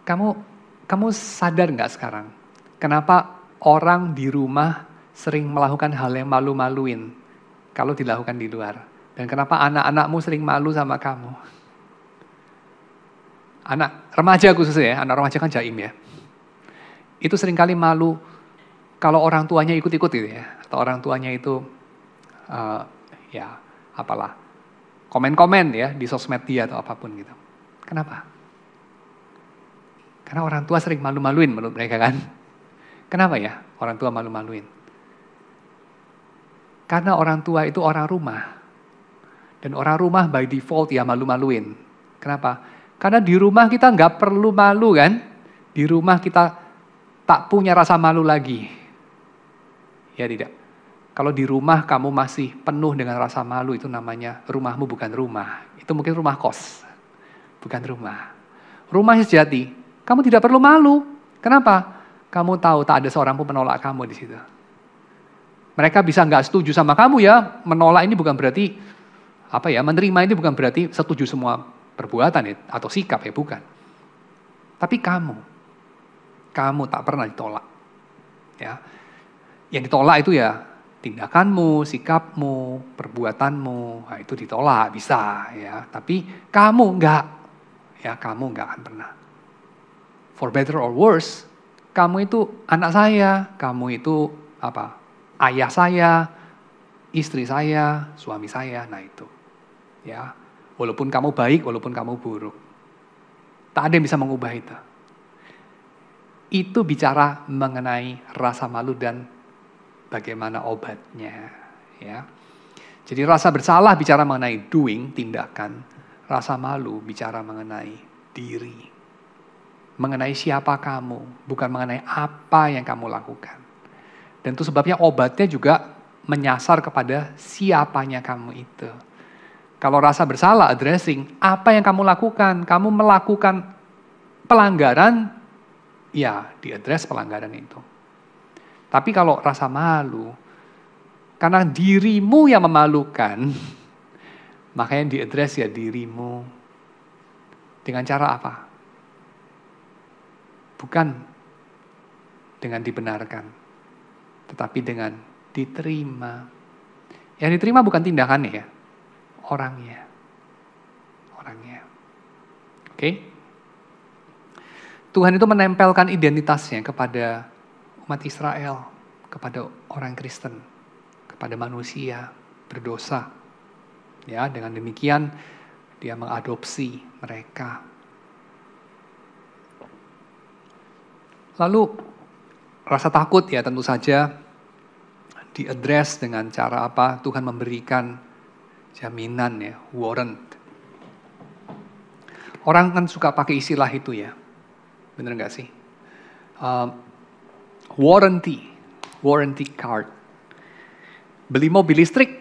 Speaker 1: kamu sadar nggak sekarang? Kenapa orang di rumah sering melakukan hal yang malu-maluin kalau dilakukan di luar? Dan kenapa anak-anakmu sering malu sama kamu? Anak remaja khususnya ya, anak remaja kan jaim ya. Itu seringkali malu kalau orang tuanya ikut-ikut gitu ya. Atau orang tuanya itu, komen-komen ya di sosmed dia atau apapun gitu. Kenapa? Karena orang tua sering malu-maluin menurut mereka kan. Kenapa ya orang tua malu-maluin? Karena orang tua itu orang rumah. Dan orang rumah by default ya malu-maluin. Kenapa? Karena di rumah kita nggak perlu malu kan. Di rumah kita tak punya rasa malu lagi. Ya tidak. Kalau di rumah kamu masih penuh dengan rasa malu, itu namanya rumahmu bukan rumah. Itu mungkin rumah kos. Bukan rumah. Rumah sejati, kamu tidak perlu malu. Kenapa? Kamu tahu tak ada seorang pun menolak kamu di situ. Mereka bisa nggak setuju sama kamu ya. Menolak ini bukan berarti menerima ini bukan berarti setuju semua perbuatan ya, atau sikap ya, bukan. Tapi kamu tak pernah ditolak. Ya. Yang ditolak itu ya tindakanmu, sikapmu, perbuatanmu, nah itu ditolak bisa ya. Tapi kamu enggak. Ya, kamu enggak akan pernah. For better or worse, kamu itu anak saya, kamu itu ayah saya, istri saya, suami saya, nah itu. Ya, walaupun kamu baik, walaupun kamu buruk. Tak ada yang bisa mengubah itu. Itu bicara mengenai rasa malu dan bagaimana obatnya. Ya. Jadi rasa bersalah bicara mengenai doing, tindakan. Rasa malu bicara mengenai diri. Mengenai siapa kamu, bukan mengenai apa yang kamu lakukan. Dan itu sebabnya obatnya juga menyasar kepada siapanya kamu itu. Kalau rasa bersalah, addressing, apa yang kamu lakukan? Kamu melakukan pelanggaran, ya diadres pelanggaran itu. Tapi kalau rasa malu, karena dirimu yang memalukan, makanya diadres ya dirimu. Dengan cara apa? Bukan dengan dibenarkan, tetapi dengan diterima. Yang diterima bukan tindakannya ya, orangnya. Oke? Tuhan itu menempelkan identitasnya kepada umat Israel, kepada orang Kristen, kepada manusia berdosa. Ya, dengan demikian dia mengadopsi mereka. Lalu rasa takut ya tentu saja diadres dengan cara apa? Tuhan memberikan jaminan ya, warrant. Orang kan suka pakai istilah itu ya, bener nggak sih? Warranty card. Beli mobil listrik,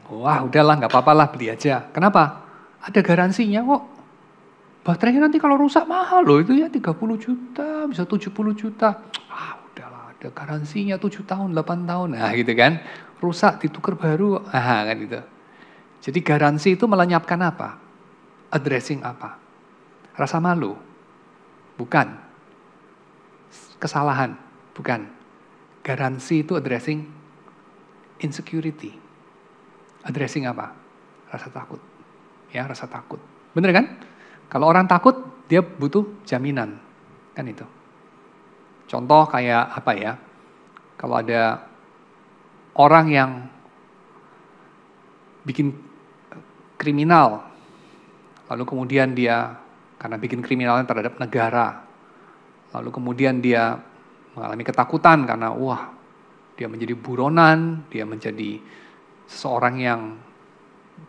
Speaker 1: wah udahlah nggak apa-apa lah beli aja. Kenapa? Ada garansinya kok. Baterainya nanti kalau rusak mahal loh, itu ya 30 juta, bisa 70 juta. Udahlah, ada garansinya 7 tahun, 8 tahun. Nah gitu kan. Rusak ditukar baru, kan gitu. Jadi garansi itu melenyapkan apa? Addressing apa? Rasa malu? Bukan. Kesalahan? Bukan. Garansi itu addressing insecurity. Addressing apa? Rasa takut. Ya, rasa takut. Bener kan? Kalau orang takut, dia butuh jaminan. Kan itu. Contoh kayak apa ya? Kalau ada orang yang bikin kriminal, lalu kemudian dia karena bikin kriminalnya terhadap negara, lalu kemudian dia mengalami ketakutan karena dia menjadi buronan, dia menjadi seseorang yang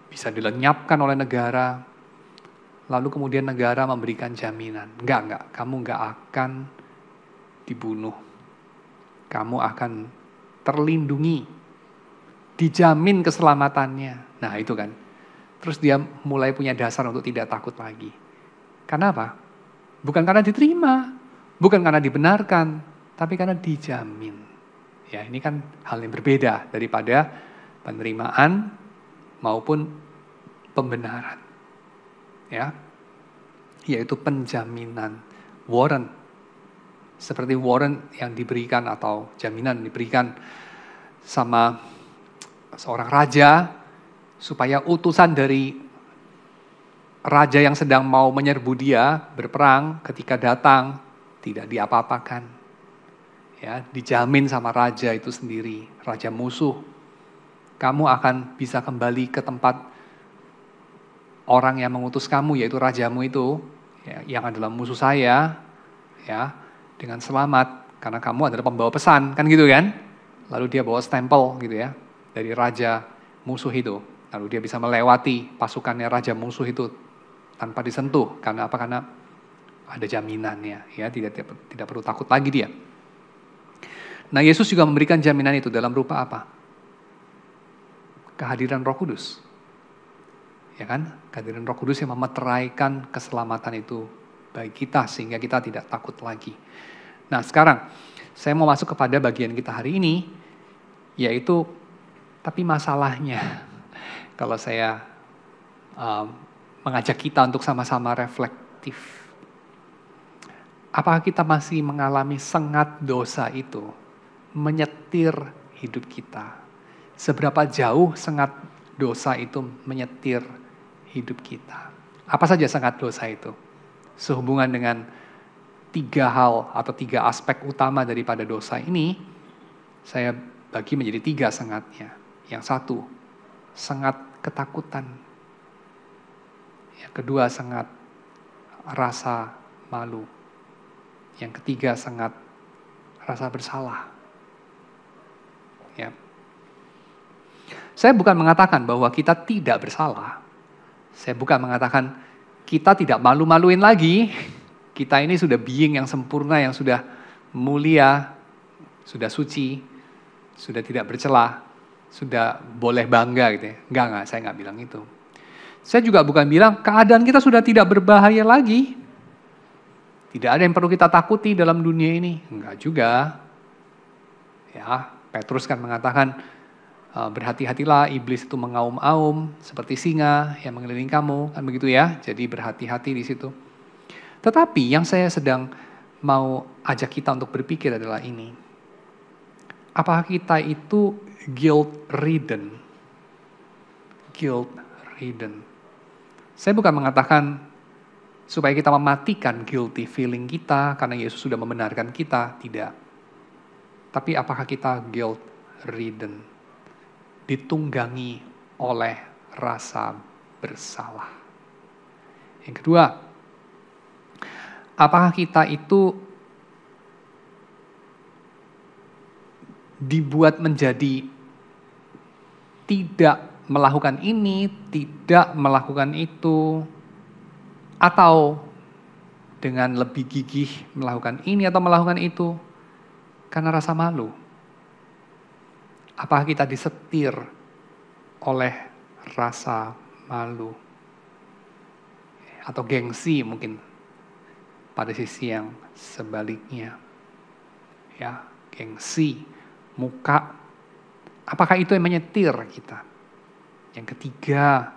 Speaker 1: bisa dilenyapkan oleh negara, lalu kemudian negara memberikan jaminan, enggak, kamu enggak akan dibunuh, kamu akan terlindungi, dijamin keselamatannya. Nah itu kan, terus dia mulai punya dasar untuk tidak takut lagi. Karena apa? Bukan karena diterima, bukan karena dibenarkan, tapi karena dijamin. Ya ini kan hal yang berbeda daripada penerimaan maupun pembenaran. Ya, yaitu penjaminan, warrant. Seperti warrant yang diberikan atau jaminan diberikan sama seorang raja supaya utusan dari raja yang sedang mau menyerbu dia berperang ketika datang tidak diapa-apakan. Ya, dijamin sama raja itu sendiri, raja musuh. Kamu akan bisa kembali ke tempat orang yang mengutus kamu, yaitu rajamu itu, ya, yang adalah musuh saya, ya, dengan selamat, karena kamu adalah pembawa pesan, kan gitu kan? Lalu dia bawa stempel gitu ya, dari raja musuh itu. Lalu dia bisa melewati pasukannya raja musuh itu tanpa disentuh. Karena apa? Karena ada jaminannya, ya, tidak perlu takut lagi dia. Nah, Yesus juga memberikan jaminan itu dalam rupa apa? Kehadiran Roh Kudus. Ya kan? Kehadiran Roh Kudus yang memeteraikan keselamatan itu bagi kita sehingga kita tidak takut lagi. Nah, sekarang saya mau masuk kepada bagian kita hari ini, yaitu tapi masalahnya kalau saya mengajak kita untuk sama-sama reflektif. Apakah kita masih mengalami sengat dosa itu menyetir hidup kita? Seberapa jauh sengat dosa itu menyetir hidup kita? Apa saja sengat dosa itu? Sehubungan dengan 3 hal atau 3 aspek utama daripada dosa ini, saya bagi menjadi 3 sengatnya. Yang satu, sengat ketakutan. Yang kedua, sengat rasa malu. Yang ketiga, sengat rasa bersalah. Ya. Saya bukan mengatakan bahwa kita tidak bersalah. Saya bukan mengatakan kita tidak malu-maluin lagi. Kita ini sudah being yang sempurna, yang sudah mulia, sudah suci, sudah tidak bercelah, sudah boleh bangga gitu ya. Enggak, saya enggak bilang itu. Saya juga bukan bilang keadaan kita sudah tidak berbahaya lagi. Tidak ada yang perlu kita takuti dalam dunia ini. Enggak juga. Ya, Petrus kan mengatakan, berhati-hatilah, iblis itu mengaum-aum seperti singa yang mengelilingi kamu, kan begitu ya. Jadi berhati-hati di situ. Tetapi yang saya sedang mau ajak kita untuk berpikir adalah ini. Apakah kita itu guilt-ridden? Guilt-ridden. Saya bukan mengatakan supaya kita mematikan guilty feeling kita karena Yesus sudah membenarkan kita, tidak. Tapi apakah kita guilt-ridden? Ditunggangi oleh rasa bersalah. Yang kedua, apakah kita itu dibuat menjadi tidak melakukan ini, tidak melakukan itu, atau dengan lebih gigih melakukan ini atau melakukan itu karena rasa malu? Apakah kita disetir oleh rasa malu? atau gengsi mungkin pada sisi yang sebaliknya. Ya, gengsi, muka. Apakah itu yang menyetir kita? Yang ketiga,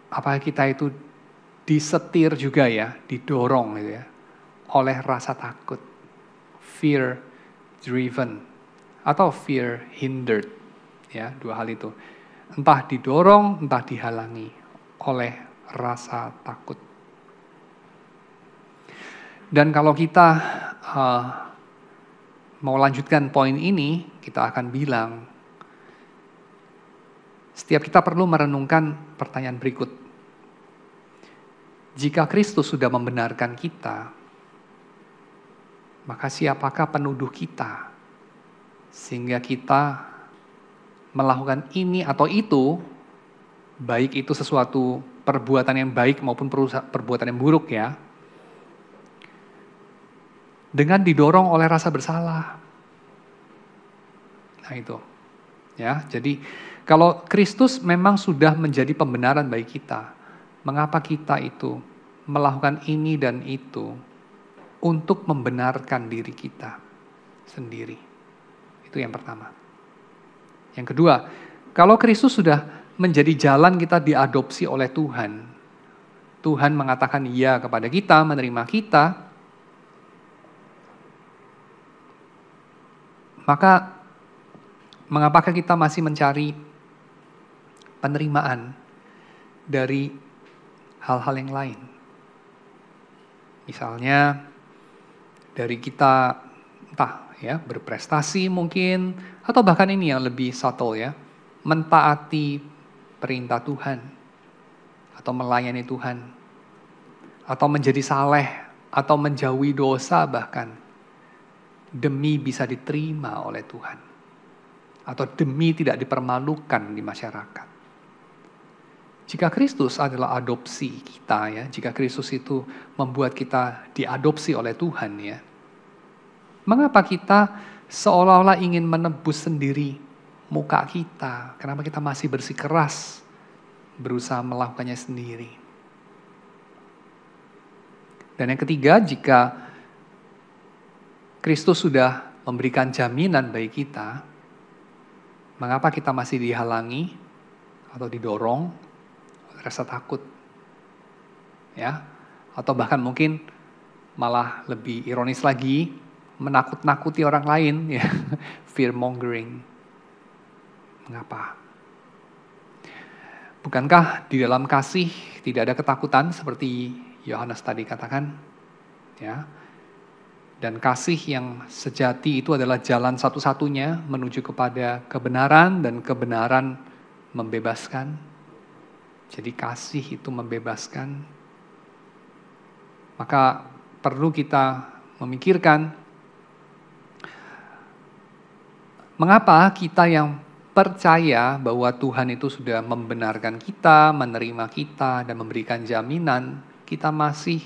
Speaker 1: apakah kita itu disetir juga ya, didorong gitu ya, oleh rasa takut, fear driven atau fear hindered, ya, dua hal itu. Entah didorong, entah dihalangi oleh rasa takut. Dan kalau kita mau lanjutkan poin ini, kita akan bilang, setiap kita perlu merenungkan pertanyaan berikut. Jika Kristus sudah membenarkan kita, maka siapakah penuduh kita? Sehingga kita melakukan ini atau itu, baik itu sesuatu perbuatan yang baik maupun perbuatan yang buruk ya, dengan didorong oleh rasa bersalah. Nah itu, ya. Jadi kalau Kristus memang sudah menjadi pembenaran bagi kita, mengapa kita itu melakukan ini dan itu untuk membenarkan diri kita sendiri? Itu yang pertama. Yang kedua, kalau Kristus sudah menjadi jalan kita diadopsi oleh Tuhan, Tuhan mengatakan iya kepada kita, menerima kita, maka mengapakah kita masih mencari penerimaan dari hal-hal yang lain? Misalnya dari kita entah ya berprestasi mungkin, atau bahkan ini yang lebih subtle ya, mentaati perintah Tuhan atau melayani Tuhan, atau menjadi saleh, atau menjauhi dosa bahkan demi bisa diterima oleh Tuhan, atau demi tidak dipermalukan di masyarakat. Jika Kristus adalah adopsi kita ya, jika Kristus itu membuat kita diadopsi oleh Tuhan ya, mengapa kita seolah-olah ingin menebus sendiri muka kita? Kenapa kita masih bersikeras berusaha melakukannya sendiri? Dan yang ketiga, jika Kristus sudah memberikan jaminan bagi kita, mengapa kita masih dihalangi atau didorong oleh rasa takut? Ya, atau bahkan mungkin malah lebih ironis lagi, menakut-nakuti orang lain ya, fear mongering. Mengapa? Bukankah di dalam kasih tidak ada ketakutan seperti Yohanes tadi katakan? Ya. Dan kasih yang sejati itu adalah jalan satu-satunya menuju kepada kebenaran, dan kebenaran membebaskan. Jadi kasih itu membebaskan. Maka perlu kita memikirkan, mengapa kita yang percaya bahwa Tuhan itu sudah membenarkan kita, menerima kita, dan memberikan jaminan, kita masih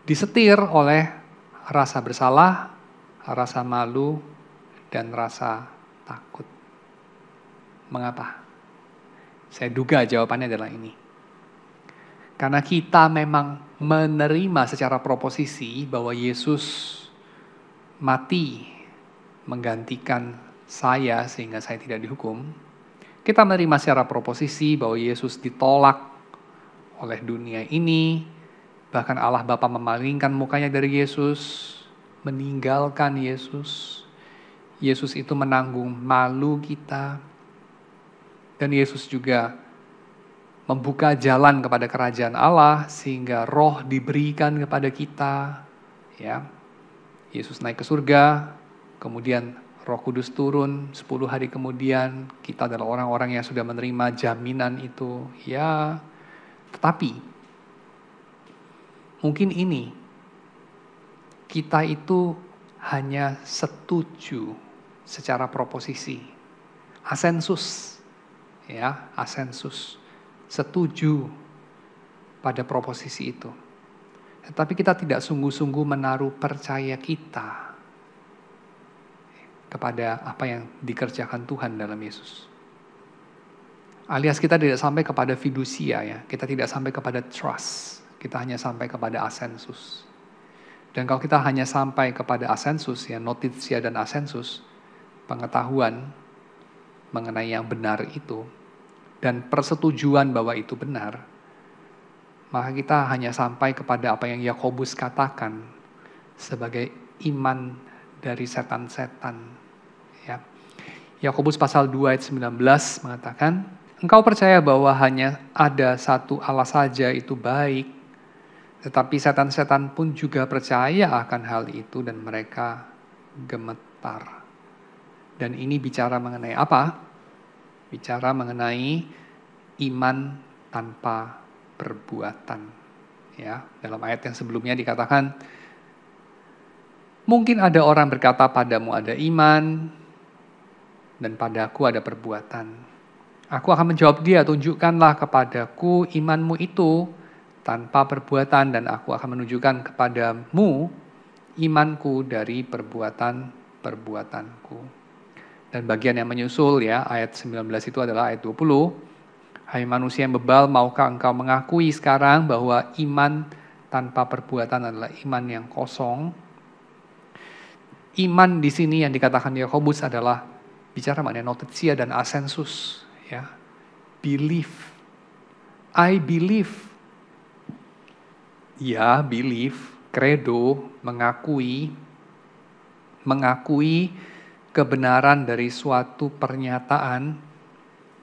Speaker 1: disetir oleh rasa bersalah, rasa malu, dan rasa takut. Mengapa? Saya duga jawabannya adalah ini. Karena kita memang menerima secara proposisi bahwa Yesus mati menggantikan saya sehingga saya tidak dihukum. Kita menerima secara proposisi bahwa Yesus ditolak oleh dunia ini. Bahkan Allah Bapa memalingkan mukanya dari Yesus, meninggalkan Yesus. Yesus itu menanggung malu kita. Dan Yesus juga membuka jalan kepada kerajaan Allah sehingga roh diberikan kepada kita. Ya. Yesus naik ke surga, kemudian Roh Kudus turun 10 hari kemudian, kita adalah orang-orang yang sudah menerima jaminan itu. Ya, tetapi mungkin ini, kita itu hanya setuju secara proposisi. Asensus, ya, asensus. Setuju pada proposisi itu. Tetapi kita tidak sungguh-sungguh menaruh percaya kita kepada apa yang dikerjakan Tuhan dalam Yesus. Alias kita tidak sampai kepada fidusia ya, kita tidak sampai kepada trust, kita hanya sampai kepada asensus. Dan kalau kita hanya sampai kepada asensus ya, notitia dan asensus, pengetahuan mengenai yang benar itu, dan persetujuan bahwa itu benar, maka kita hanya sampai kepada apa yang Yakobus katakan sebagai iman dari setan-setan. Ya. Yakobus pasal 2 ayat 19 mengatakan, engkau percaya bahwa hanya ada satu Allah saja itu baik, tetapi setan-setan pun juga percaya akan hal itu dan mereka gemetar. Dan ini bicara mengenai apa? Bicara mengenai iman tanpa perbuatan. Ya, dalam ayat yang sebelumnya dikatakan, mungkin ada orang berkata padamu ada iman dan padaku ada perbuatan. Aku akan menjawab dia, tunjukkanlah kepadaku imanmu itu tanpa perbuatan dan aku akan menunjukkan kepadamu imanku dari perbuatan-perbuatanku. Dan bagian yang menyusul ya, ayat 19 itu adalah ayat 20. Hai manusia yang bebal, maukah engkau mengakui sekarang bahwa iman tanpa perbuatan adalah iman yang kosong? Iman di sini yang dikatakan Yakobus adalah bicara mengenai notitia dan asensus. Ya, believe, I believe, ya believe, credo, mengakui kebenaran dari suatu pernyataan,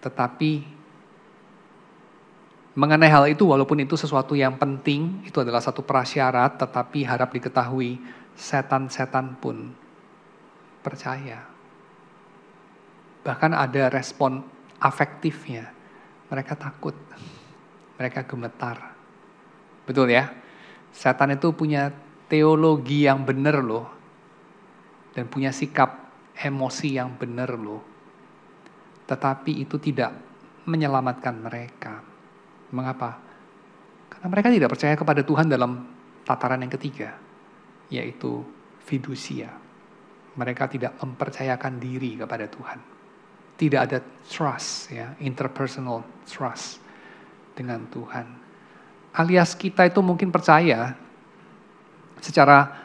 Speaker 1: tetapi mengenai hal itu walaupun itu sesuatu yang penting, itu adalah satu prasyarat, tetapi harap diketahui setan-setan pun percaya. Bahkan ada respon afektifnya, mereka takut, mereka gemetar. Betul ya? Setan itu punya teologi yang benar loh, dan punya sikap emosi yang benar loh. Tetapi itu tidak menyelamatkan mereka. Mengapa? Karena mereka tidak percaya kepada Tuhan dalam tataran yang ketiga, yaitu fidusia. Mereka tidak mempercayakan diri kepada Tuhan. Tidak ada trust, ya, interpersonal trust dengan Tuhan. Alias kita itu mungkin percaya secara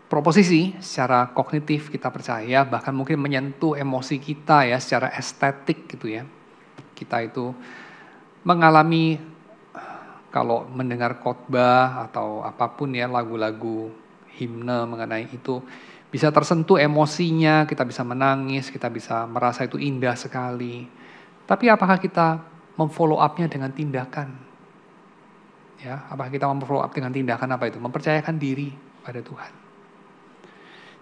Speaker 1: proposisi, secara kognitif kita percaya, bahkan mungkin menyentuh emosi kita ya, secara estetik gitu ya. Kita itu mengalami kalau mendengar khotbah atau apapun ya, lagu-lagu himne mengenai itu, bisa tersentuh emosinya, kita bisa menangis, kita bisa merasa itu indah sekali. Tapi apakah kita memfollow up-nya dengan tindakan? Ya, apakah kita memfollow up dengan tindakan apa itu? Mempercayakan diri pada Tuhan.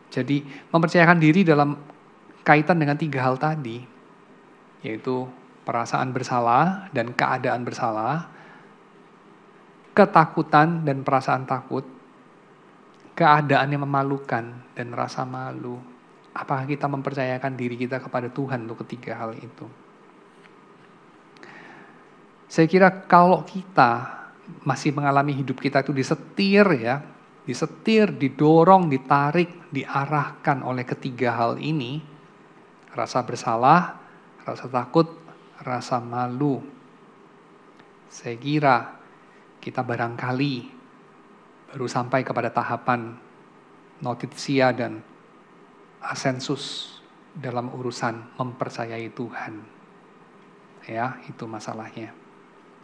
Speaker 1: Jadi mempercayakan diri dalam kaitan dengan 3 hal tadi, yaitu perasaan bersalah dan keadaan bersalah, ketakutan dan perasaan takut, keadaan yang memalukan dan rasa malu. Apakah kita mempercayakan diri kita kepada Tuhan untuk ketiga hal itu? Saya kira kalau kita masih mengalami hidup kita itu disetir ya, disetir, didorong, ditarik, diarahkan oleh ketiga hal ini, rasa bersalah, rasa takut, rasa malu. Saya kira kita barangkali baru sampai kepada tahapan notitia dan asensus dalam urusan mempercayai Tuhan. Ya, itu masalahnya.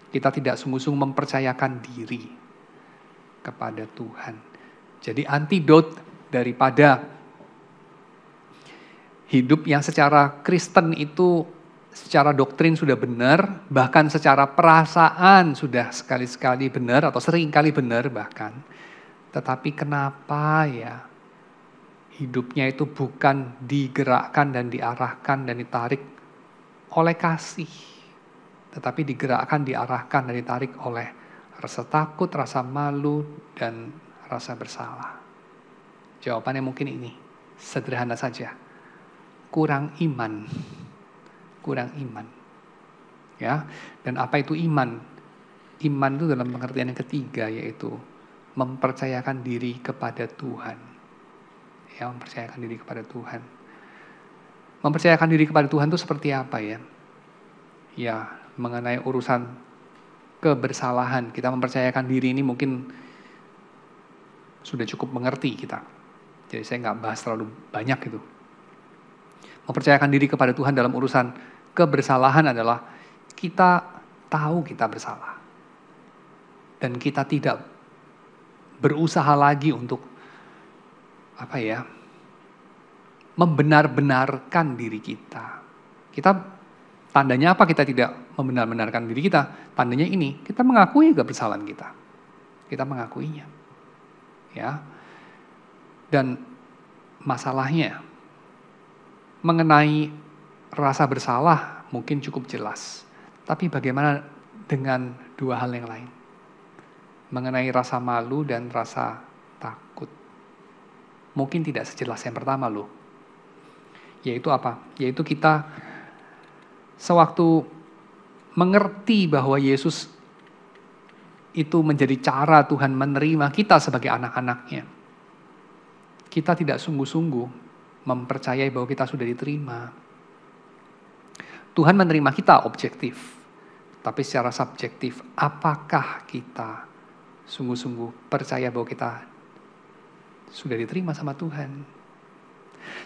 Speaker 1: Kita tidak sungguh-sungguh mempercayakan diri kepada Tuhan. Jadi antidot daripada hidup yang secara Kristen itu secara doktrin sudah benar, bahkan secara perasaan sudah sekali-sekali benar atau seringkali benar bahkan. Tetapi kenapa ya hidupnya itu bukan digerakkan dan diarahkan dan ditarik oleh kasih, tetapi digerakkan, diarahkan dan ditarik oleh rasa takut, rasa malu, dan rasa bersalah? Jawabannya mungkin ini, sederhana saja. Kurang iman. Kurang iman. Ya, dan apa itu iman? Iman itu dalam pengertian yang ketiga, yaitu mempercayakan diri kepada Tuhan. Ya, mempercayakan diri kepada Tuhan. Mempercayakan diri kepada Tuhan itu seperti apa ya? Ya, mengenai urusan kebersalahan, kita mempercayakan diri ini mungkin sudah cukup mengerti kita. Jadi saya nggak bahas terlalu banyak itu. Mempercayakan diri kepada Tuhan dalam urusan kebersalahan adalah kita tahu kita bersalah. Dan kita tidak berusaha lagi untuk membenar-benarkan diri kita. Tandanya apa kita tidak membenar-benarkan diri kita? Tandanya ini, kita mengakui kebersalahan kita. Kita mengakuinya. Ya. Dan masalahnya mengenai rasa bersalah mungkin cukup jelas. Tapi bagaimana dengan dua hal yang lain? Mengenai rasa malu dan rasa takut. Mungkin tidak sejelas yang pertama loh. Yaitu apa? Yaitu kita sewaktu mengerti bahwa Yesus itu menjadi cara Tuhan menerima kita sebagai anak-anaknya. Kita tidak sungguh-sungguh mempercayai bahwa kita sudah diterima. Tuhan menerima kita objektif. Tapi secara subjektif, apakah kita sungguh-sungguh percaya bahwa kita sudah diterima sama Tuhan?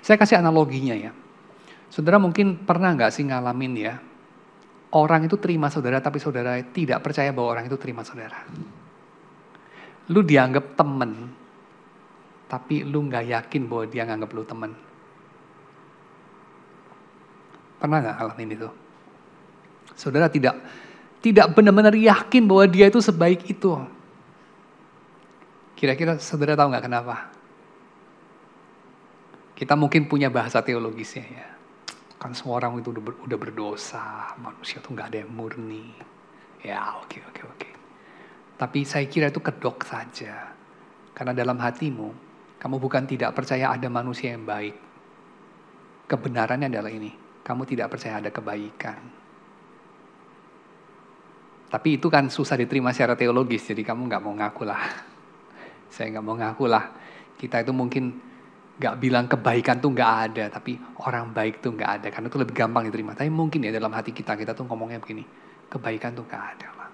Speaker 1: Saya kasih analoginya ya. Saudara mungkin pernah nggak sih ngalamin ya, orang itu terima saudara tapi saudara tidak percaya bahwa orang itu terima saudara. Lu dianggap temen, tapi lu nggak yakin bahwa dia nganggap lu temen. Pernah nggak ngalamin itu? Saudara tidak benar-benar yakin bahwa dia itu sebaik itu. Kira-kira saudara tahu nggak kenapa? Kita mungkin punya bahasa teologisnya ya. Kan semua orang itu udah berdosa, manusia tuh nggak ada yang murni. Ya oke. Tapi saya kira itu kedok saja. Karena dalam hatimu, kamu bukan tidak percaya ada manusia yang baik. Kebenarannya adalah ini, kamu tidak percaya ada kebaikan. Tapi itu kan susah diterima secara teologis, jadi kamu nggak mau ngaku lah. Saya nggak mau ngaku lah. Kita itu mungkin nggak bilang kebaikan tuh nggak ada, tapi orang baik tuh nggak ada, karena itu lebih gampang diterima. Tapi mungkin ya dalam hati kita tuh ngomongnya begini, kebaikan tuh nggak ada lah.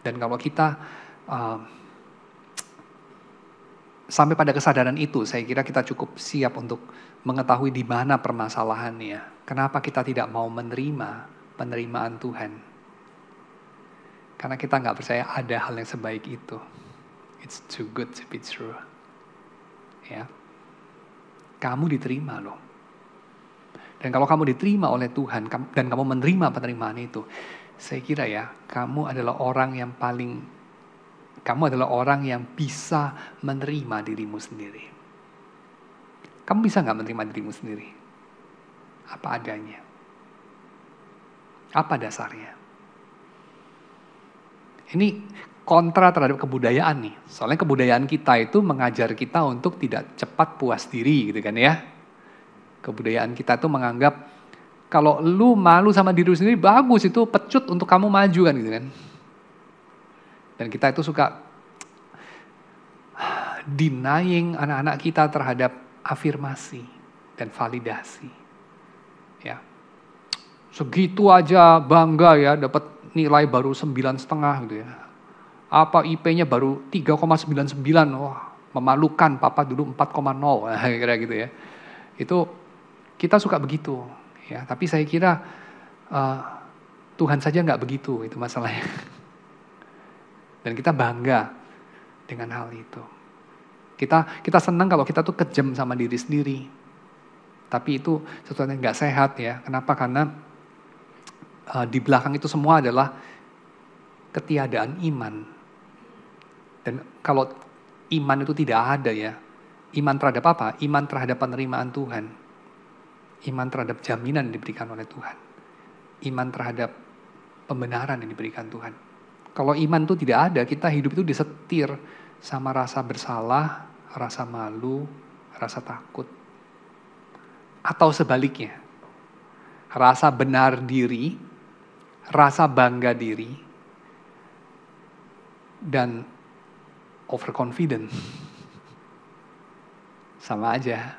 Speaker 1: Dan kalau kita sampai pada kesadaran itu, saya kira kita cukup siap untuk mengetahui di mana permasalahannya. Kenapa kita tidak mau menerima penerimaan Tuhan? Karena kita nggak percaya ada hal yang sebaik itu. It's too good to be true. Ya, kamu diterima loh. Dan kalau kamu diterima oleh Tuhan dan kamu menerima penerimaan itu, saya kira ya, kamu adalah orang yang bisa menerima dirimu sendiri. Kamu bisa nggak menerima dirimu sendiri? Apa adanya? Apa dasarnya? Ini kontra terhadap kebudayaan nih. Soalnya kebudayaan kita itu mengajar kita untuk tidak cepat puas diri gitu kan ya. Kebudayaan kita tuh menganggap kalau lu malu sama diri sendiri bagus, itu pecut untuk kamu maju kan gitu kan. Dan kita itu suka denying anak-anak kita terhadap afirmasi dan validasi. Ya. Segitu aja bangga ya dapat nilai baru 9,5 gitu ya. Apa IP-nya baru 3,99, wah memalukan, papa dulu 4,0, kira-kira gitu ya. Itu kita suka begitu, ya. Tapi saya kira Tuhan saja nggak begitu, itu masalahnya. Dan kita bangga dengan hal itu. Kita senang kalau kita tuh kejam sama diri sendiri. Tapi itu sesuatu yang nggak sehat ya. Kenapa? Karena di belakang itu semua adalah ketiadaan iman. Dan kalau iman itu tidak ada ya, iman terhadap apa? Iman terhadap penerimaan Tuhan. Iman terhadap jaminan yang diberikan oleh Tuhan. Iman terhadap pembenaran yang diberikan Tuhan. Kalau iman itu tidak ada, kita hidup itu disetir sama rasa bersalah, rasa malu, rasa takut. Atau sebaliknya, rasa benar diri, rasa bangga diri, dan overconfident. Sama aja.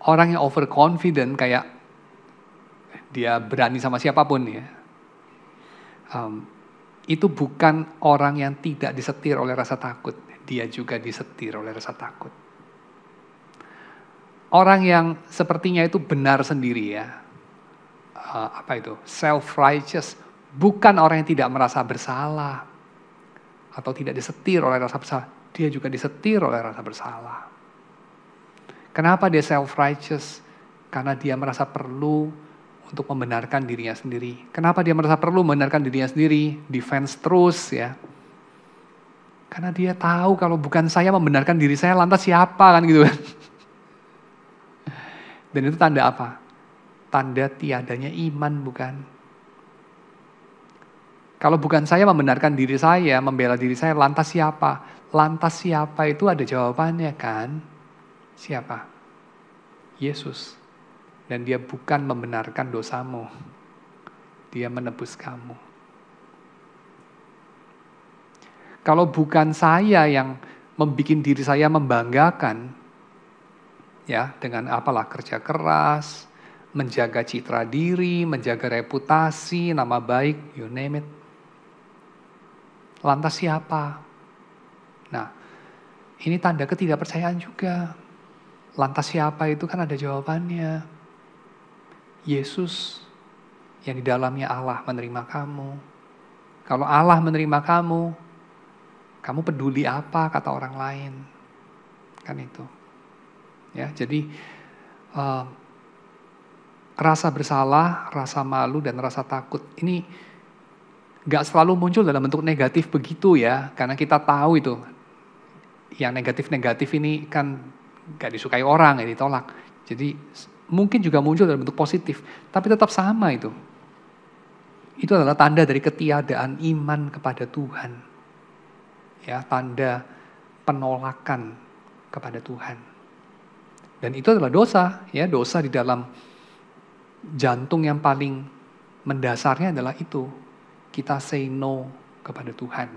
Speaker 1: Orang yang overconfident kayak dia berani sama siapapun ya. Itu bukan orang yang tidak disetir oleh rasa takut, dia juga disetir oleh rasa takut. Orang yang sepertinya itu benar sendiri ya, self-righteous, bukan orang yang tidak merasa bersalah, atau tidak disetir oleh rasa bersalah, dia juga disetir oleh rasa bersalah. Kenapa dia self-righteous? Karena dia merasa perlu untuk membenarkan dirinya sendiri. Kenapa dia merasa perlu membenarkan dirinya sendiri? Defense terus ya. Karena dia tahu kalau bukan saya membenarkan diri saya, lantas siapa kan gitu kan. Dan itu tanda apa? Tanda tiadanya iman bukan? Kalau bukan saya membenarkan diri saya, membela diri saya, lantas siapa? Lantas siapa itu ada jawabannya kan? Siapa? Yesus. Dan dia bukan membenarkan dosamu. Dia menebus kamu. Kalau bukan saya yang membuat diri saya membanggakan, ya dengan apalah kerja keras, menjaga citra diri, menjaga reputasi, nama baik, you name it. Lantas siapa? Nah, ini tanda ketidakpercayaan juga. Lantas siapa itu kan ada jawabannya. Yesus yang di dalamnya Allah menerima kamu. Kalau Allah menerima kamu peduli apa kata orang lain? Kan itu. Ya, jadi rasa bersalah, rasa malu, dan rasa takut ini gak selalu muncul dalam bentuk negatif begitu ya, karena kita tahu itu yang negatif-negatif ini kan gak disukai orang, ya ditolak. Jadi mungkin juga muncul dalam bentuk positif, tapi tetap sama itu. Itu adalah tanda dari ketiadaan iman kepada Tuhan. Ya, tanda penolakan kepada Tuhan. Dan itu adalah dosa, ya, dosa di dalam jantung yang paling mendasarnya adalah itu. Kita say no kepada Tuhan.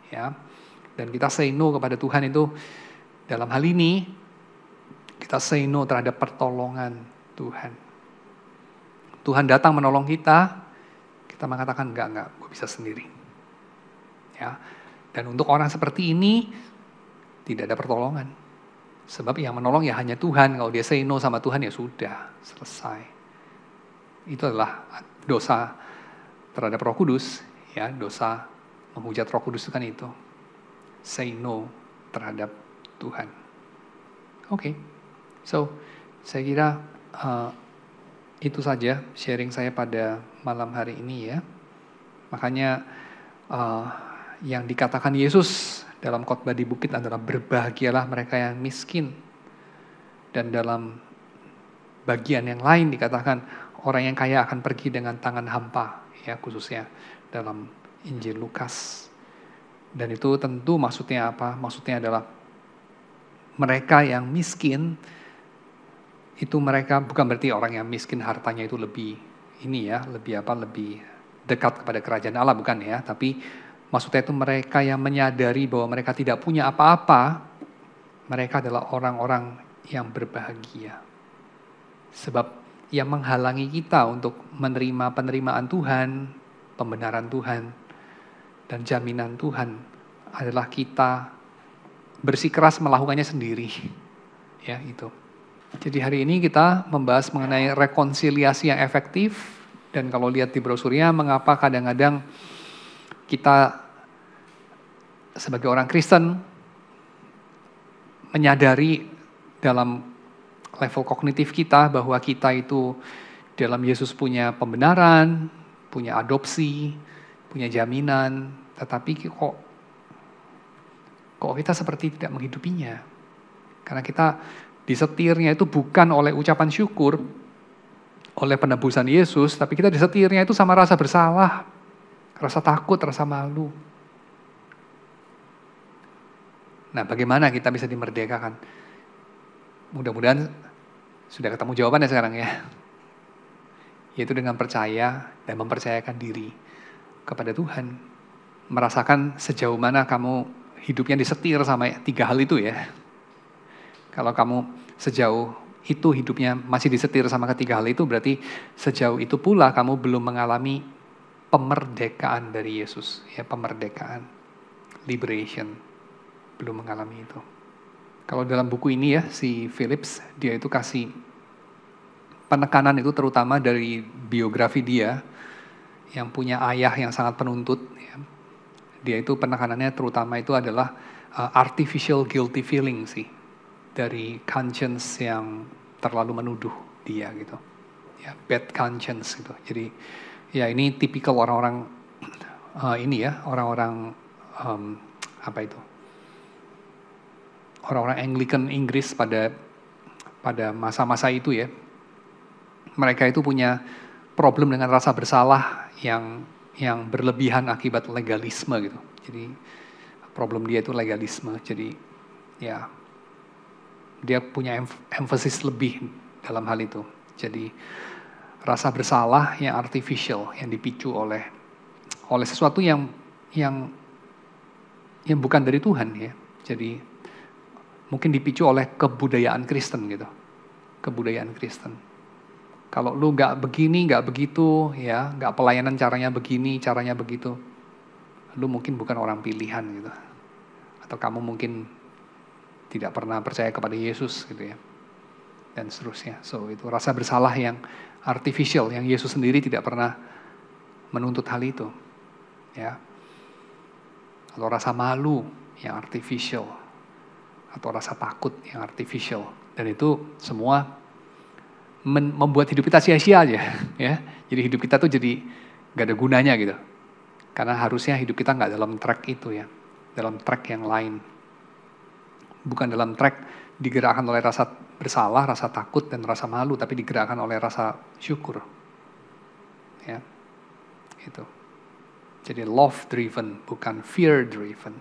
Speaker 1: Ya. Dan kita say no kepada Tuhan itu dalam hal ini kita say no terhadap pertolongan Tuhan. Tuhan datang menolong kita mengatakan enggak, gue bisa sendiri. Ya. Dan untuk orang seperti ini tidak ada pertolongan. Sebab yang menolong ya hanya Tuhan. Kalau dia say no sama Tuhan ya sudah, selesai. Itu adalah dosa terhadap Roh Kudus, ya, dosa menghujat Roh Kudus itu kan itu. Say no terhadap Tuhan. Oke. So, saya kira itu saja sharing saya pada malam hari ini ya. Makanya yang dikatakan Yesus dalam khotbah di bukit adalah berbahagialah mereka yang miskin. Dan dalam bagian yang lain dikatakan orang yang kaya akan pergi dengan tangan hampa, ya, khususnya dalam Injil Lukas. Dan itu tentu maksudnya apa? Maksudnya adalah mereka yang miskin itu mereka bukan berarti orang yang miskin hartanya itu lebih ini ya, lebih dekat kepada kerajaan Allah, bukan ya, tapi maksudnya itu mereka yang menyadari bahwa mereka tidak punya apa-apa, mereka adalah orang-orang yang berbahagia. Sebab yang menghalangi kita untuk menerima penerimaan Tuhan, pembenaran Tuhan, dan jaminan Tuhan adalah kita bersikeras melakukannya sendiri. Ya, itu. Jadi hari ini kita membahas mengenai rekonsiliasi yang efektif, dan kalau lihat di brosurnya mengapa kadang-kadang kita sebagai orang Kristen menyadari dalam level kognitif kita bahwa kita itu dalam Yesus punya pembenaran, punya adopsi, punya jaminan, tetapi kok kita seperti tidak menghidupinya. Karena kita disetirnya itu bukan oleh ucapan syukur, oleh penebusan Yesus, tapi kita disetirnya itu sama rasa bersalah, rasa takut, rasa malu. Nah, bagaimana kita bisa dimerdekakan? Mudah-mudahan sudah ketemu jawabannya sekarang ya. Yaitu dengan percaya dan mempercayakan diri kepada Tuhan. Merasakan sejauh mana kamu hidupnya disetir sama 3 hal itu ya. Kalau kamu sejauh itu hidupnya masih disetir sama ketiga hal itu, berarti sejauh itu pula kamu belum mengalami pemerdekaan dari Yesus. Ya, pemerdekaan, liberation, belum mengalami itu. Kalau dalam buku ini ya, si Phillips, dia itu kasih penekanan itu terutama dari biografi dia, yang punya ayah yang sangat penuntut. Ya. Dia itu penekanannya terutama itu adalah artificial guilty feeling sih, dari conscience yang terlalu menuduh dia gitu. Ya, bad conscience gitu. Jadi ya ini tipikal orang-orang ini ya, orang-orang apa itu? Orang-orang Anglican Inggris pada masa-masa itu ya. Mereka itu punya problem dengan rasa bersalah yang berlebihan akibat legalisme gitu. Jadi problem dia itu legalisme. Jadi ya dia punya emphasis lebih dalam hal itu. Jadi rasa bersalah yang artificial, yang dipicu oleh sesuatu yang bukan dari Tuhan ya. Jadi mungkin dipicu oleh kebudayaan Kristen gitu. Kebudayaan Kristen. Kalau lu nggak begini, nggak begitu, ya, nggak pelayanan caranya begini, caranya begitu, lu mungkin bukan orang pilihan gitu. Atau kamu mungkin tidak pernah percaya kepada Yesus gitu ya. Dan seterusnya. So itu rasa bersalah yang artificial, yang Yesus sendiri tidak pernah menuntut hal itu. Ya. Atau rasa malu yang artificial. Atau rasa takut yang artificial. Dan itu semua membuat hidup kita sia-sia aja. Ya. Jadi hidup kita tuh jadi gak ada gunanya gitu. Karena harusnya hidup kita gak dalam track itu ya. Dalam track yang lain. Bukan dalam track digerakkan oleh rasa bersalah, rasa takut, dan rasa malu. Tapi digerakkan oleh rasa syukur. Ya. Itu. Jadi love driven, bukan fear driven.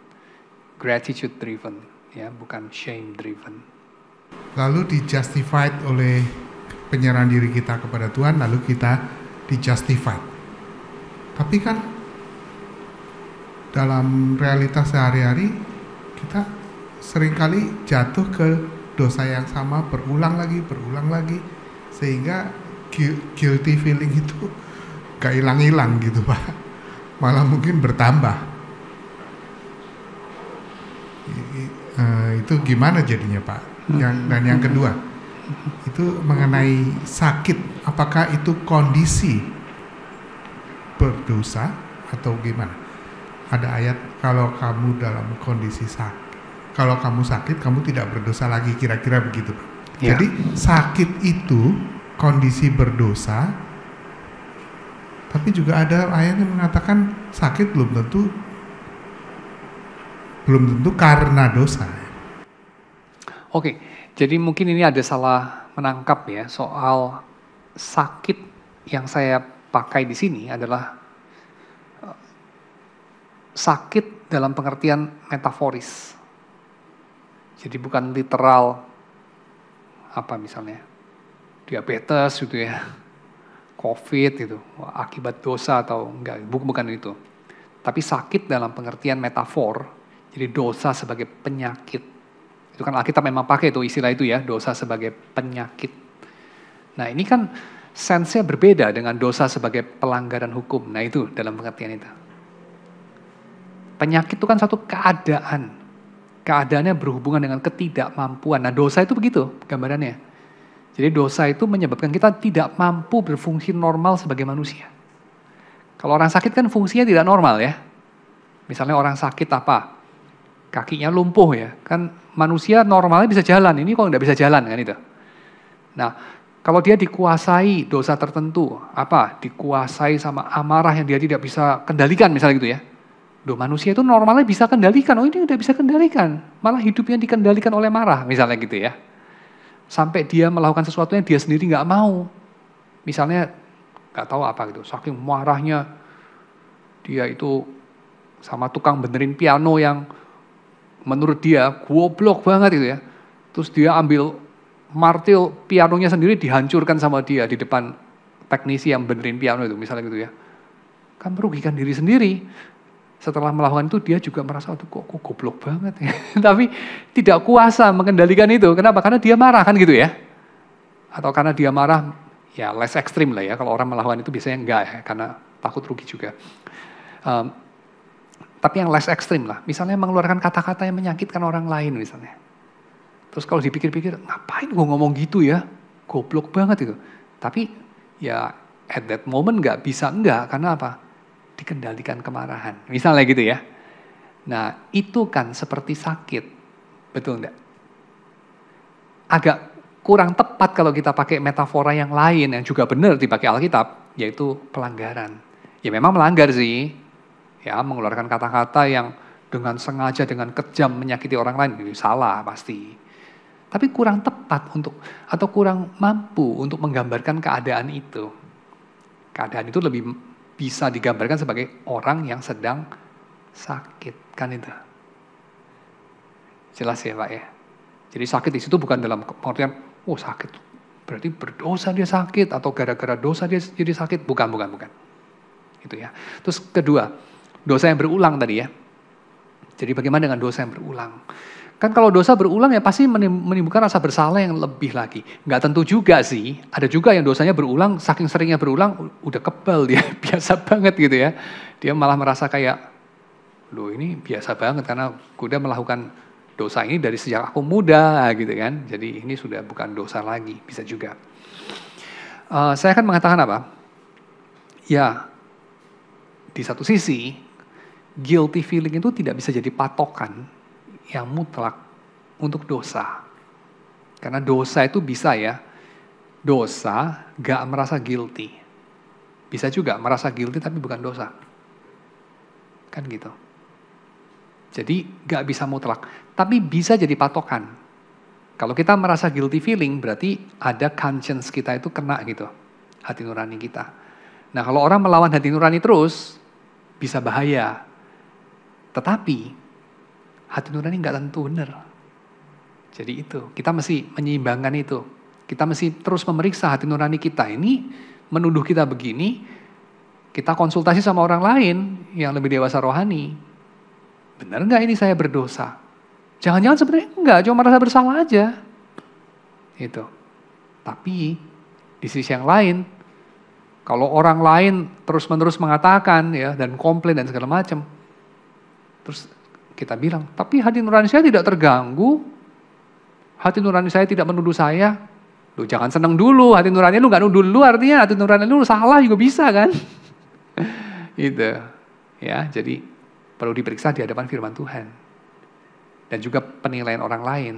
Speaker 1: Gratitude driven. Ya, bukan shame driven.
Speaker 2: Lalu di-justified oleh penyerahan diri kita kepada Tuhan, lalu kita di-justified. Tapi kan dalam realitas sehari-hari kita seringkali jatuh ke dosa yang sama berulang lagi, sehingga guilty feeling itu gak hilang-hilang gitu Pak, malah mungkin bertambah. Itu gimana jadinya Pak? Dan yang kedua, itu mengenai sakit, apakah itu kondisi berdosa atau gimana? Ada ayat kalau kamu dalam kondisi sakit, kalau kamu sakit kamu tidak berdosa lagi, kira-kira begitu Pak. Ya. Jadi sakit itu kondisi berdosa, tapi juga ada ayat yang mengatakan sakit belum tentu karena dosa.
Speaker 1: Oke, jadi mungkin ini ada salah menangkap ya soal sakit yang saya pakai di sini adalah sakit dalam pengertian metaforis. Jadi bukan literal apa misalnya diabetes gitu ya, COVID gitu, akibat dosa atau enggak, bukan itu. Tapi sakit dalam pengertian metafor. Jadi dosa sebagai penyakit. Itu kan Alkitab memang pakai itu istilah itu ya, dosa sebagai penyakit. Nah ini kan sense-nya berbeda dengan dosa sebagai pelanggaran hukum. Nah itu dalam pengertian itu. Penyakit itu kan satu keadaan. Keadaannya berhubungan dengan ketidakmampuan. Nah dosa itu begitu gambarannya. Jadi dosa itu menyebabkan kita tidak mampu berfungsi normal sebagai manusia. Kalau orang sakit kan fungsinya tidak normal ya. Misalnya orang sakit apa? Kakinya lumpuh ya, kan manusia normalnya bisa jalan, ini kok nggak bisa jalan kan itu. Nah, kalau dia dikuasai dosa tertentu, apa? Dikuasai sama amarah yang dia tidak bisa kendalikan misalnya gitu ya. Duh, manusia itu normalnya bisa kendalikan, oh ini udah bisa kendalikan, malah hidupnya dikendalikan oleh marah misalnya gitu ya. Sampai dia melakukan sesuatu yang dia sendiri nggak mau. Misalnya nggak tahu apa gitu, saking marahnya dia itu sama tukang benerin piano yang menurut dia goblok banget gitu ya. Terus dia ambil martil pianonya sendiri dihancurkan sama dia di depan teknisi yang benerin piano itu misalnya gitu ya. Kan merugikan diri sendiri. Setelah melakukan itu dia juga merasa kok goblok banget ya. Tapi tidak kuasa mengendalikan itu. Kenapa? Karena dia marah kan gitu ya. Atau karena dia marah, ya less ekstrim lah ya. Kalau orang melakukan itu biasanya enggak ya, karena takut rugi juga. Tapi yang less ekstrim lah. Misalnya mengeluarkan kata-kata yang menyakitkan orang lain misalnya. Terus kalau dipikir-pikir, ngapain gue ngomong gitu ya? Goblok banget itu. Tapi ya at that moment nggak bisa enggak. Karena apa? Dikendalikan kemarahan. Misalnya gitu ya. Nah itu kan seperti sakit. Betul enggak? Agak kurang tepat kalau kita pakai metafora yang lain yang juga benar dipakai Alkitab, yaitu pelanggaran. Ya memang melanggar sih, ya mengeluarkan kata-kata yang dengan sengaja, dengan kejam menyakiti orang lain, salah pasti. Tapi kurang tepat atau kurang mampu untuk menggambarkan keadaan itu. Keadaan itu lebih bisa digambarkan sebagai orang yang sedang sakit, kan itu. Jelas ya Pak ya? Jadi sakit di situ bukan dalam pengertian, oh sakit, berarti berdosa dia sakit, atau gara-gara dosa dia jadi sakit. Bukan. Gitu ya. Terus kedua, dosa yang berulang tadi ya. Jadi bagaimana dengan dosa yang berulang? Kan kalau dosa berulang ya pasti menimbulkan rasa bersalah yang lebih lagi. Nggak tentu juga sih, ada juga yang dosanya berulang, saking seringnya berulang, udah kebal dia, biasa banget gitu ya. Dia malah merasa kayak, loh ini biasa banget karena udah melakukan dosa ini dari sejak aku muda gitu kan. Jadi ini sudah bukan dosa lagi, bisa juga. Saya akan mengatakan apa? Ya, di satu sisi, guilty feeling itu tidak bisa jadi patokan yang mutlak untuk dosa. Karena dosa itu bisa ya, dosa gak merasa guilty. Bisa juga merasa guilty tapi bukan dosa. Kan gitu. Jadi gak bisa mutlak, tapi bisa jadi patokan. Kalau kita merasa guilty feeling, berarti ada conscience kita itu kena gitu, hati nurani kita. Nah kalau orang melawan hati nurani terus, bisa bahaya. Tetapi, hati nurani gak tentu benar. Jadi itu, kita mesti menyeimbangkan itu. Kita mesti terus memeriksa hati nurani kita ini, menuduh kita begini, kita konsultasi sama orang lain yang lebih dewasa rohani. Benar nggak ini saya berdosa? Jangan-jangan sebenarnya enggak, cuma merasa bersalah aja. Itu. Tapi di sisi yang lain, kalau orang lain terus-menerus mengatakan ya dan komplain dan segala macam, terus kita bilang, tapi hati nurani saya tidak terganggu, hati nurani saya tidak menuduh saya. Lu jangan seneng dulu, hati nurani lu nggak nuduh dulu, artinya hati nurani lu salah juga bisa kan? Gitu. Ya, jadi perlu diperiksa di hadapan firman Tuhan. Dan juga penilaian orang lain.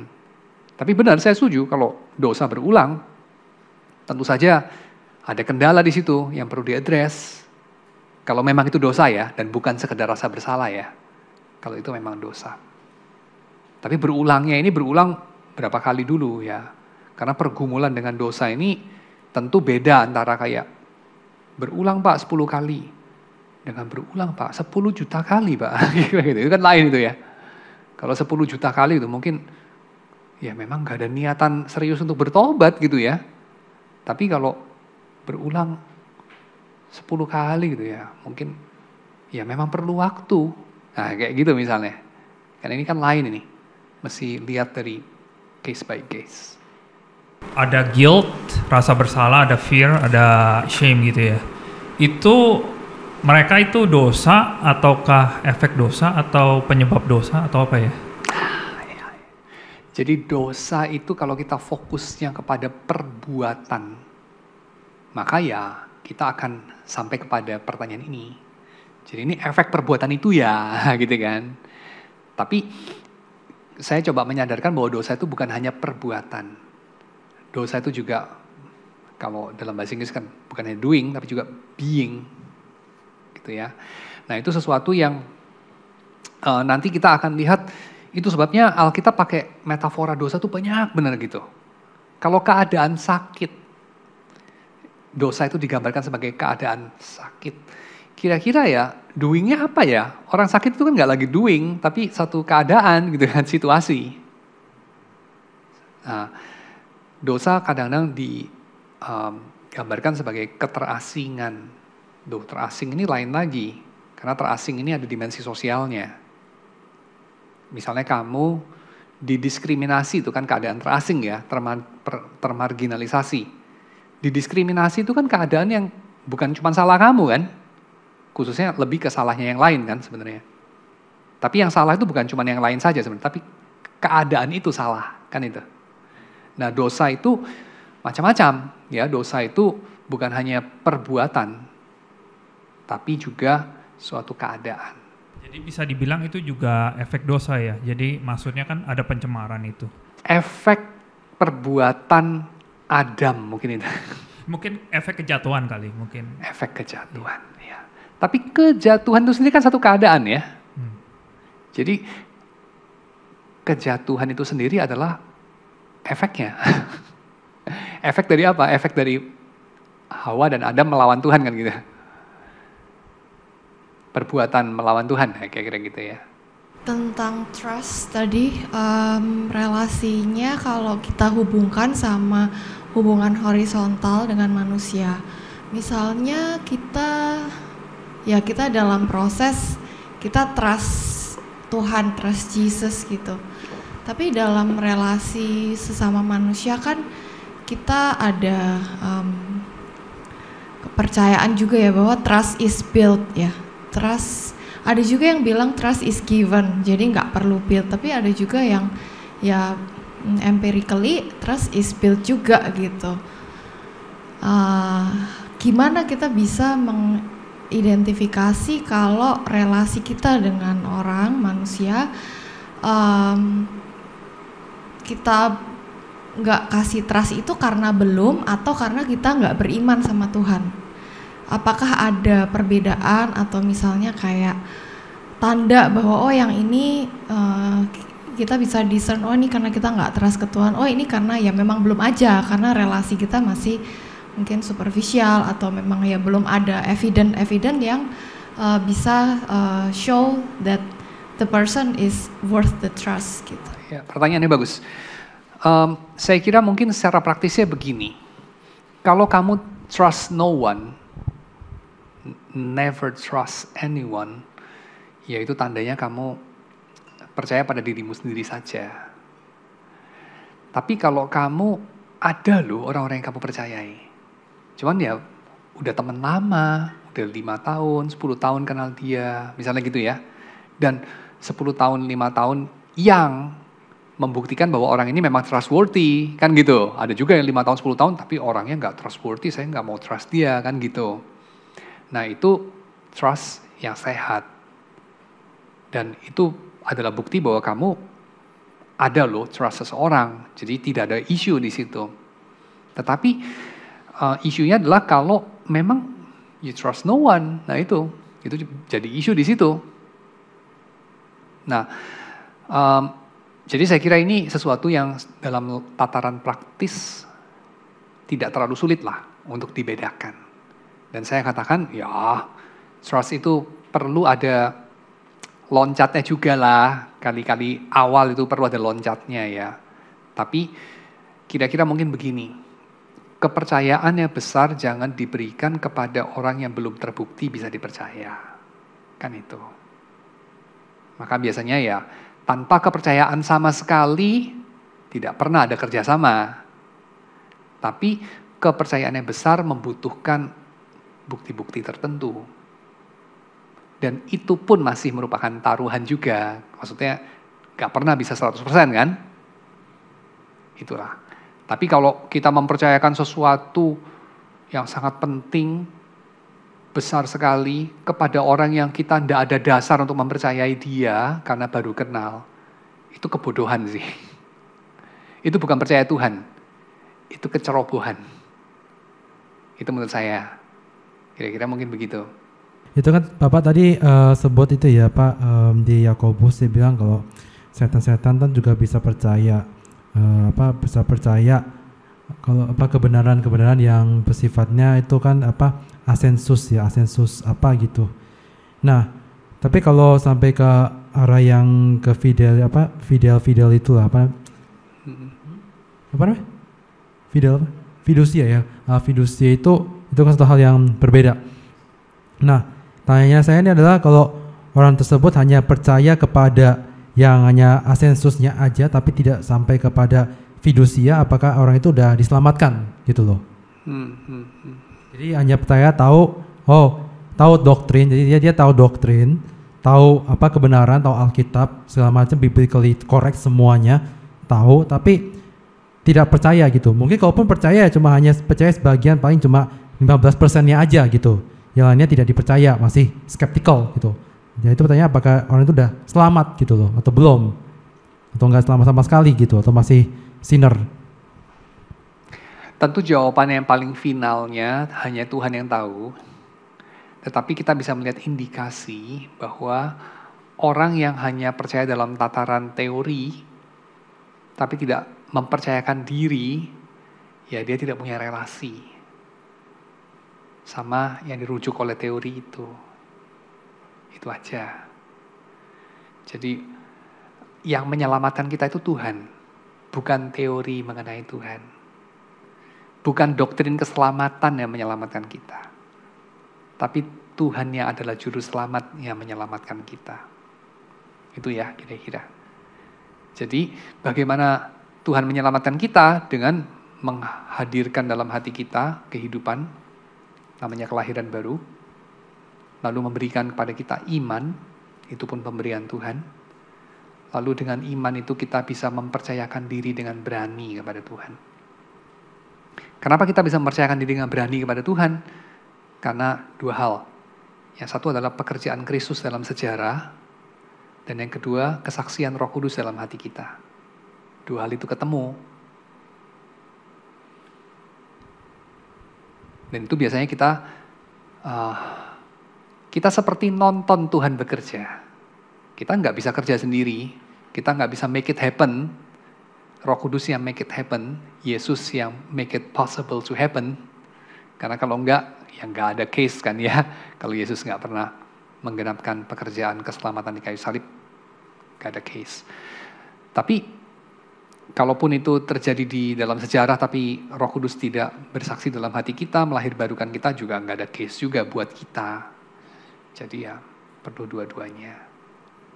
Speaker 1: Tapi benar, saya setuju kalau dosa berulang, tentu saja ada kendala di situ yang perlu diadres. Kalau memang itu dosa ya, dan bukan sekedar rasa bersalah ya. Kalau itu memang dosa. Tapi berulangnya ini berulang berapa kali dulu ya. Karena pergumulan dengan dosa ini tentu beda antara kayak berulang Pak 10 kali. Dengan berulang Pak, 10 juta kali Pak. Itu kan lain itu ya. Kalau 10 juta kali itu mungkin, ya memang gak ada niatan serius untuk bertobat gitu ya. Tapi kalau berulang 10 kali gitu ya, mungkin ya memang perlu waktu. Nah kayak gitu misalnya. Karena ini kan lain ini. Mesti lihat dari case by case.
Speaker 3: Ada guilt, rasa bersalah, ada fear, ada shame gitu ya. Itu mereka itu dosa ataukah efek dosa atau penyebab dosa atau apa ya?
Speaker 1: Jadi dosa itu kalau kita fokusnya kepada perbuatan, maka ya kita akan sampai kepada pertanyaan ini. Jadi ini efek perbuatan itu ya, gitu kan. Tapi saya coba menyadarkan bahwa dosa itu bukan hanya perbuatan. Dosa itu juga, kalau dalam bahasa Inggris kan bukan hanya doing, tapi juga being. Gitu ya. Nah itu sesuatu yang nanti kita akan lihat, itu sebabnya Alkitab pakai metafora dosa itu banyak benar gitu. Kalau keadaan sakit, dosa itu digambarkan sebagai keadaan sakit. Kira-kira ya doingnya apa ya? Orang sakit itu kan nggak lagi doing, tapi satu keadaan gitu kan, situasi. Nah, dosa kadang-kadang digambarkan sebagai keterasingan. Duh, terasing ini lain lagi, karena terasing ini ada dimensi sosialnya. Misalnya kamu Didiskriminasi itu kan keadaan terasing ya, termarginalisasi. Didiskriminasi itu kan keadaan yang bukan cuma salah kamu kan, khususnya lebih ke salahnya yang lain kan sebenarnya. Tapi yang salah itu bukan cuma yang lain saja sebenarnya, tapi keadaan itu salah kan itu. Nah dosa itu macam-macam ya, dosa itu bukan hanya perbuatan, tapi juga suatu keadaan.
Speaker 3: Jadi bisa dibilang itu juga efek dosa ya. Jadi maksudnya kan ada pencemaran itu.
Speaker 1: Efek perbuatan Adam mungkin itu.
Speaker 3: Mungkin efek kejatuhan kali mungkin.
Speaker 1: Efek kejatuhan ya. Tapi kejatuhan itu sendiri kan satu keadaan ya. Jadi kejatuhan itu sendiri adalah efeknya. Efek dari apa? Efek dari Hawa dan Adam melawan Tuhan kan gitu. Perbuatan melawan Tuhan, kira-kira gitu ya.
Speaker 4: Tentang trust tadi, relasinya kalau kita hubungkan sama hubungan horizontal dengan manusia. Misalnya kita dalam proses, kita trust Tuhan, trust Jesus gitu. Tapi dalam relasi sesama manusia kan kita ada kepercayaan juga ya, bahwa trust is built ya. Trust, ada juga yang bilang trust is given, jadi nggak perlu build, tapi ada juga yang ya empirically trust is built juga gitu. Gimana kita bisa mengidentifikasi kalau relasi kita dengan orang manusia kita nggak kasih trust itu karena belum, atau karena kita nggak beriman sama Tuhan? Apakah ada perbedaan, atau misalnya kayak tanda bahwa yang ini kita bisa discern, ini karena kita nggak trust ke Tuhan, ini karena ya memang belum aja, karena relasi kita masih mungkin superficial, atau memang ya belum ada evidence yang bisa show that the person is worth the trust gitu.
Speaker 1: Ya, pertanyaannya bagus. Saya kira mungkin secara praktisnya begini, kalau kamu trust no one, never trust anyone, yaitu tandanya kamu percaya pada dirimu sendiri saja. Tapi kalau kamu ada loh orang-orang yang kamu percayai, cuman ya udah teman lama, udah 5 tahun, 10 tahun kenal dia, misalnya gitu ya, dan 10 tahun, 5 tahun yang membuktikan bahwa orang ini memang trustworthy, kan gitu. Ada juga yang 5 tahun, 10 tahun, tapi orangnya nggak trustworthy, saya nggak mau trust dia, kan gitu. Nah itu trust yang sehat. Dan itu adalah bukti bahwa kamu ada loh trust seseorang. Jadi tidak ada isu di situ. Tetapi isunya adalah kalau memang you trust no one. Nah itu jadi isu di situ. Nah jadi saya kira ini sesuatu yang dalam tataran praktis tidak terlalu sulit lah untuk dibedakan. Dan saya katakan, ya trust itu perlu ada loncatnya juga lah. Kali-kali awal itu perlu ada loncatnya ya. Tapi kira-kira mungkin begini, kepercayaan yang besar jangan diberikan kepada orang yang belum terbukti bisa dipercaya. Kan itu. Maka biasanya ya, tanpa kepercayaan sama sekali, tidak pernah ada kerjasama. Tapi kepercayaan yang besar membutuhkan bukti-bukti tertentu. Dan itu pun masih merupakan taruhan juga. Maksudnya gak pernah bisa 100% kan? Itulah. Tapi kalau kita mempercayakan sesuatu yang sangat penting, besar sekali, kepada orang yang kita tidak ada dasar untuk mempercayai dia karena baru kenal, itu kebodohan sih. Itu bukan percaya Tuhan. Itu kecerobohan. Itu menurut saya. Kira-kira mungkin begitu.
Speaker 5: Itu kan Bapak tadi sebut itu ya Pak, di Yakobus dia bilang kalau setan-setan kan juga bisa percaya bisa percaya kalau kebenaran-kebenaran yang bersifatnya itu kan asensus apa gitu. Nah, tapi kalau sampai ke arah yang ke fidel itu fidusia ya. Fidusia itu kan satu hal yang berbeda. Nah, tanyanya saya ini adalah kalau orang tersebut hanya percaya kepada yang hanya asensusnya aja tapi tidak sampai kepada fidusia, apakah orang itu udah diselamatkan gitu loh. Jadi hanya percaya tahu doktrin, jadi dia tahu doktrin, tahu apa kebenaran, tahu Alkitab, segala macam biblically correct semuanya, tahu tapi tidak percaya gitu. Mungkin kalaupun percaya cuma hanya percaya sebagian, paling cuma 15%-nya aja gitu. Yang lainnya tidak dipercaya, masih skeptical gitu. Jadi itu pertanyaan apakah orang itu udah selamat gitu loh atau belum? Atau enggak selamat sama sekali gitu atau masih sinner?
Speaker 1: Tentu jawaban yang paling finalnya hanya Tuhan yang tahu. Tetapi kita bisa melihat indikasi bahwa orang yang hanya percaya dalam tataran teori tapi tidak mempercayakan diri, ya dia tidak punya relasi sama yang dirujuk oleh teori itu. Itu aja. Jadi yang menyelamatkan kita itu Tuhan, bukan teori mengenai Tuhan. Bukan doktrin keselamatan yang menyelamatkan kita. Tapi Tuhan yang adalah juru selamat yang menyelamatkan kita. Itu ya kira-kira. Jadi bagaimana Tuhan menyelamatkan kita dengan menghadirkan dalam hati kita kehidupan, namanya kelahiran baru, lalu memberikan kepada kita iman, itu pun pemberian Tuhan. Lalu dengan iman itu kita bisa mempercayakan diri dengan berani kepada Tuhan. Kenapa kita bisa mempercayakan diri dengan berani kepada Tuhan? Karena dua hal. Yang satu adalah pekerjaan Kristus dalam sejarah, dan yang kedua kesaksian Roh Kudus dalam hati kita. Dua hal itu ketemu. Dan itu biasanya kita seperti nonton Tuhan bekerja. Kita nggak bisa kerja sendiri, kita nggak bisa make it happen. Roh Kudus yang make it happen, Yesus yang make it possible to happen. Karena kalau enggak, ya nggak ada case kan ya. Kalau Yesus nggak pernah menggenapkan pekerjaan keselamatan di kayu salib, nggak ada case. Tapi kalaupun itu terjadi di dalam sejarah, tapi Roh Kudus tidak bersaksi dalam hati kita, melahirbarukan kita juga nggak ada case juga buat kita. Jadi ya perlu dua-duanya.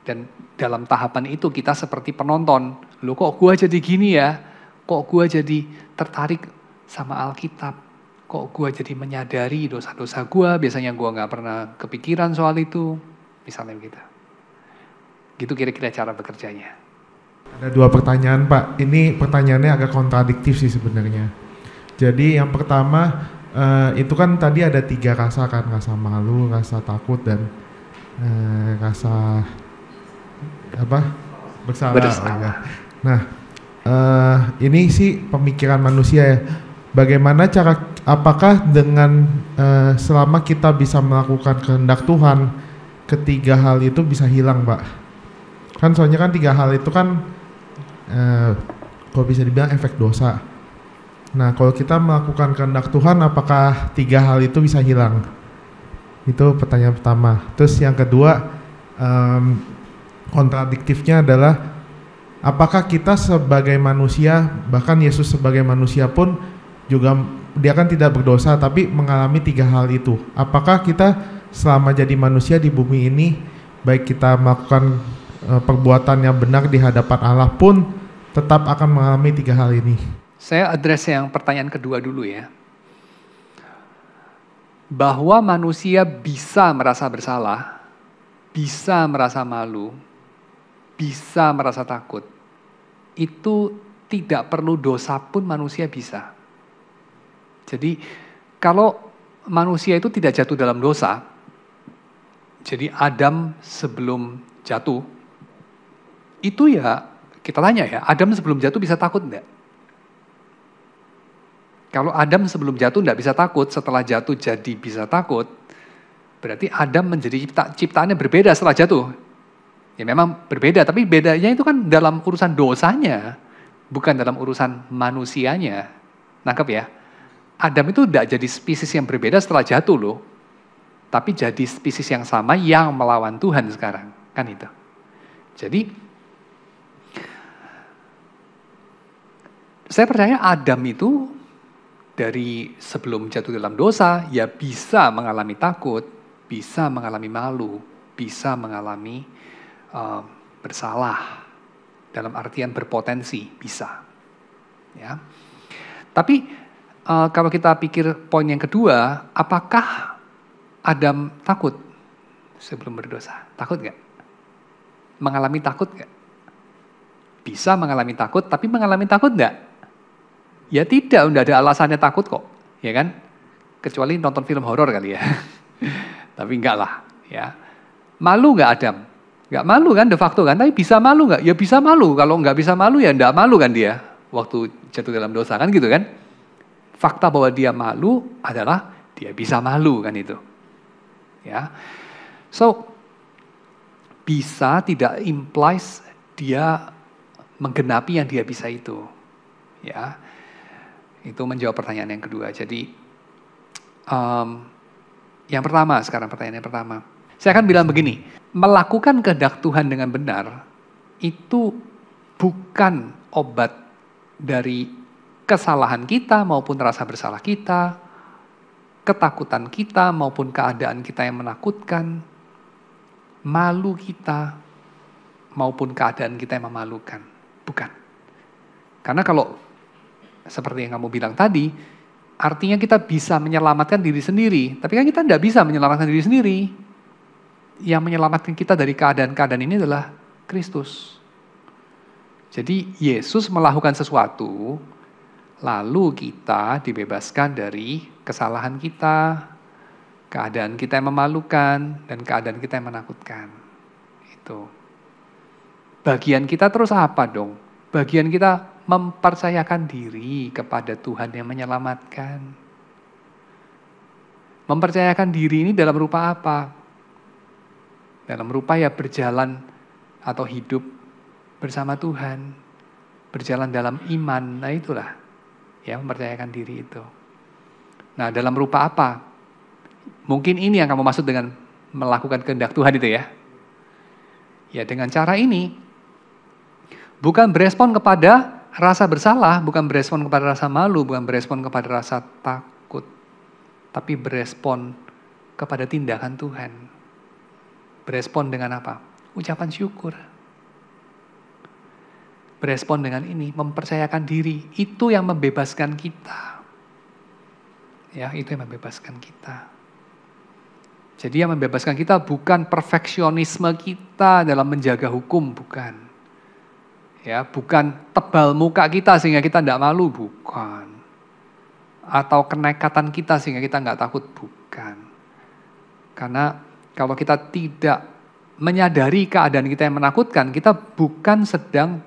Speaker 1: Dan dalam tahapan itu kita seperti penonton. Loh kok gua jadi gini ya? Kok gua jadi tertarik sama Alkitab? Kok gua jadi menyadari dosa-dosa gua? Biasanya gua nggak pernah kepikiran soal itu. Misalnya gitu. Gitu kira-kira cara bekerjanya.
Speaker 2: Ada dua pertanyaan Pak. Ini pertanyaannya agak kontradiktif sih sebenarnya. Jadi yang pertama itu kan tadi ada 3 rasa kan, rasa malu, rasa takut dan rasa bersalah. Nah ini sih pemikiran manusia ya. Bagaimana apakah dengan selama kita bisa melakukan kehendak Tuhan, ketiga hal itu bisa hilang Pak? Kan soalnya kan 3 hal itu kan kalau bisa dibilang efek dosa. Nah kalau kita melakukan kehendak Tuhan, apakah 3 hal itu bisa hilang? Itu pertanyaan pertama. Terus yang kedua, kontradiktifnya adalah apakah kita sebagai manusia, bahkan Yesus sebagai manusia pun juga dia kan tidak berdosa tapi mengalami 3 hal itu. Apakah kita selama jadi manusia di bumi ini, baik kita melakukan perbuatan yang benar di hadapan Allah pun tetap akan mengalami 3 hal ini?
Speaker 1: Saya address yang pertanyaan kedua dulu ya. Bahwa manusia bisa merasa bersalah, bisa merasa malu, bisa merasa takut, itu tidak perlu dosa pun manusia bisa. Jadi kalau manusia itu tidak jatuh dalam dosa, jadi Adam sebelum jatuh, itu ya kita tanya ya, Adam sebelum jatuh bisa takut enggak? Kalau Adam sebelum jatuh enggak bisa takut, setelah jatuh jadi bisa takut, berarti Adam menjadi ciptaannya berbeda setelah jatuh. Ya memang berbeda, tapi bedanya itu kan dalam urusan dosanya, bukan dalam urusan manusianya. Nangkep ya? Adam itu tidak jadi spesies yang berbeda setelah jatuh loh, tapi jadi spesies yang sama yang melawan Tuhan sekarang, kan itu. Jadi saya percaya Adam itu dari sebelum jatuh dalam dosa, ya bisa mengalami takut, bisa mengalami malu, bisa mengalami bersalah. Dalam artian berpotensi, bisa. Ya. Tapi kalau kita pikir poin yang kedua, apakah Adam takut sebelum berdosa? Takut nggak? Mengalami takut nggak? Bisa mengalami takut, tapi mengalami takut nggak? Ya tidak, udah ada alasannya takut kok, ya kan? Kecuali nonton film horor kali ya. Tapi enggak lah, ya. Malu nggak Adam? Nggak malu kan de facto kan, tapi bisa malu nggak? Ya bisa malu, kalau nggak bisa malu ya nggak malu kan dia waktu jatuh dalam dosa kan gitu kan. Fakta bahwa dia malu adalah dia bisa malu kan itu. Ya. So, bisa tidak implies dia menggenapi yang dia bisa itu. Ya. Itu menjawab pertanyaan yang kedua. Jadi, yang pertama sekarang pertanyaan yang pertama. Saya akan bilang begini, melakukan kehendak Tuhan dengan benar itu bukan obat dari kesalahan kita maupun rasa bersalah kita, ketakutan kita maupun keadaan kita yang menakutkan, malu kita maupun keadaan kita yang memalukan. Bukan. Karena kalau seperti yang kamu bilang tadi, artinya kita bisa menyelamatkan diri sendiri, tapi kan kita tidak bisa menyelamatkan diri sendiri. Yang menyelamatkan kita dari keadaan-keadaan ini adalah Kristus. Jadi Yesus melakukan sesuatu, lalu kita dibebaskan dari kesalahan kita, keadaan kita yang memalukan, dan keadaan kita yang menakutkan. Itu. Bagian kita terus apa dong? Bagian kita mempercayakan diri kepada Tuhan yang menyelamatkan. Mempercayakan diri ini dalam rupa apa? Dalam rupa ya berjalan atau hidup bersama Tuhan, berjalan dalam iman, nah itulah ya mempercayakan diri itu. Nah dalam rupa apa? Mungkin ini yang kamu maksud dengan melakukan kehendak Tuhan itu ya. Ya dengan cara ini, bukan berespon kepada rasa bersalah, bukan berespon kepada rasa malu, bukan berespon kepada rasa takut, tapi berespon kepada tindakan Tuhan. Berespon dengan apa? Ucapan syukur. Berespon dengan ini, mempercayakan diri. Itu yang membebaskan kita. Ya, itu yang membebaskan kita. Jadi yang membebaskan kita bukan perfeksionisme kita dalam menjaga hukum, bukan. Ya, bukan tebal muka kita sehingga kita tidak malu, bukan. Atau kenekatan kita sehingga kita nggak takut, bukan. Karena kalau kita tidak menyadari keadaan kita yang menakutkan, kita bukan sedang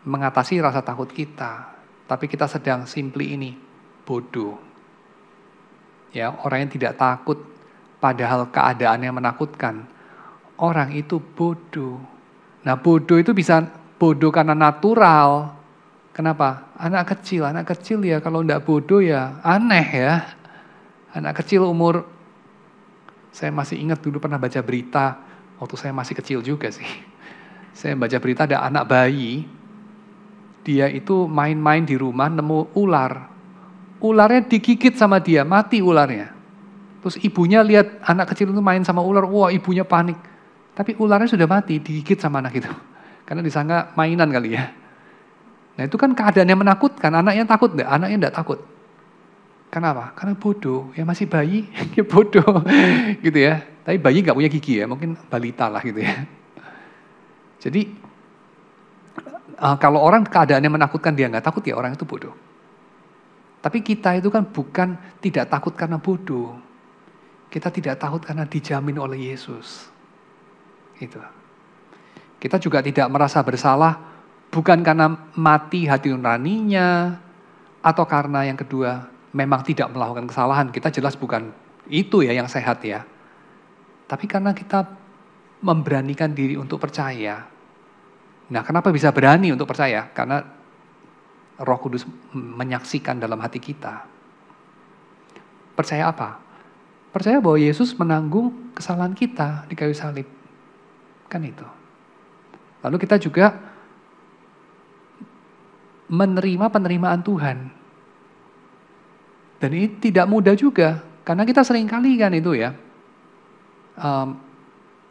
Speaker 1: mengatasi rasa takut kita, tapi kita sedang simply ini, bodoh. Ya, orang yang tidak takut padahal keadaan yang menakutkan, orang itu bodoh. Nah, bodoh itu bisa bodoh karena natural. Kenapa? Anak kecil ya kalau tidak bodoh ya aneh ya. Anak kecil umur, saya masih ingat dulu pernah baca berita, waktu saya masih kecil juga sih. Saya baca berita ada anak bayi, dia itu main-main di rumah nemu ular. Ularnya digigit sama dia, mati ularnya. Terus ibunya lihat anak kecil itu main sama ular, wah ibunya panik. Tapi ularnya sudah mati, digigit sama anak itu. Karena disangka mainan kali ya. Nah itu kan keadaan yang menakutkan, anaknya takut enggak? Anaknya enggak takut. Kenapa? Karena bodoh, ya masih bayi, ya bodoh, gitu ya. Tapi bayi nggak punya gigi ya, mungkin balita lah gitu ya. Jadi kalau orang keadaannya menakutkan dia nggak takut ya orang itu bodoh. Tapi kita itu kan bukan tidak takut karena bodoh, kita tidak takut karena dijamin oleh Yesus. Itu. Kita juga tidak merasa bersalah bukan karena mati hati nuraninya atau karena yang kedua memang tidak melakukan kesalahan, kita jelas bukan itu ya yang sehat ya. Tapi karena kita memberanikan diri untuk percaya. Nah kenapa bisa berani untuk percaya? Karena Roh Kudus menyaksikan dalam hati kita. Percaya apa? Percaya bahwa Yesus menanggung kesalahan kita di kayu salib. Kan itu. Lalu kita juga menerima penerimaan Tuhan. Dan ini tidak mudah juga, karena kita sering kali kan itu ya,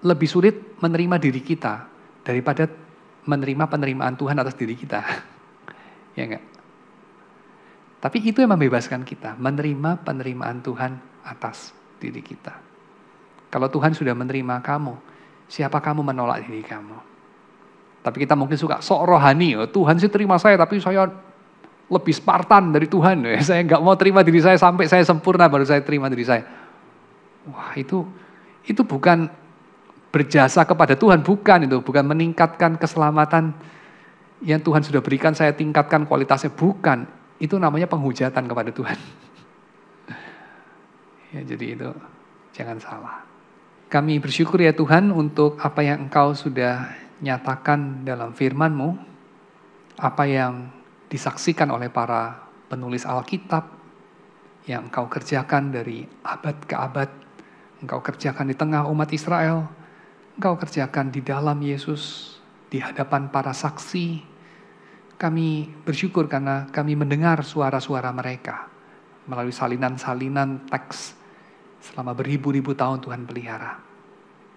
Speaker 1: lebih sulit menerima diri kita daripada menerima penerimaan Tuhan atas diri kita. Ya enggak? Tapi itu yang membebaskan kita, menerima penerimaan Tuhan atas diri kita. Kalau Tuhan sudah menerima kamu, siapa kamu menolak diri kamu? Tapi kita mungkin suka sok rohani, Tuhan sih terima saya tapi saya lebih Spartan dari Tuhan. Saya nggak mau terima diri saya sampai saya sempurna baru saya terima diri saya. Wah, itu bukan berjasa kepada Tuhan, bukan meningkatkan keselamatan yang Tuhan sudah berikan, saya tingkatkan kualitasnya, bukan. Itu namanya penghujatan kepada Tuhan. Ya, jadi itu jangan salah. Kami bersyukur ya Tuhan untuk apa yang Engkau sudah nyatakan dalam firman-Mu, apa yang disaksikan oleh para penulis Alkitab, yang Engkau kerjakan dari abad ke abad, Engkau kerjakan di tengah umat Israel, Engkau kerjakan di dalam Yesus, di hadapan para saksi. Kami bersyukur karena kami mendengar suara-suara mereka melalui salinan-salinan teks selama beribu-ribu tahun Tuhan pelihara.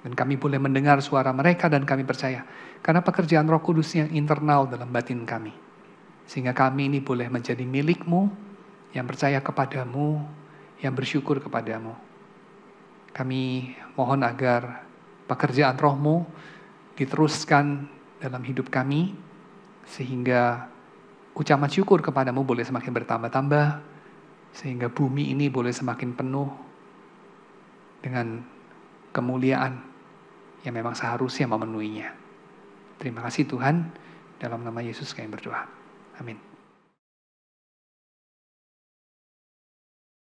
Speaker 1: Dan kami boleh mendengar suara mereka dan kami percaya karena pekerjaan Roh Kudus yang internal dalam batin kami. Sehingga kami ini boleh menjadi milik-Mu, yang percaya kepadamu, yang bersyukur kepadamu. Kami mohon agar pekerjaan Roh-Mu diteruskan dalam hidup kami, sehingga ucapan syukur kepadamu boleh semakin bertambah-tambah, sehingga bumi ini boleh semakin penuh dengan kemuliaan yang memang seharusnya memenuhinya. Terima kasih Tuhan, dalam nama Yesus kami berdoa. Amin.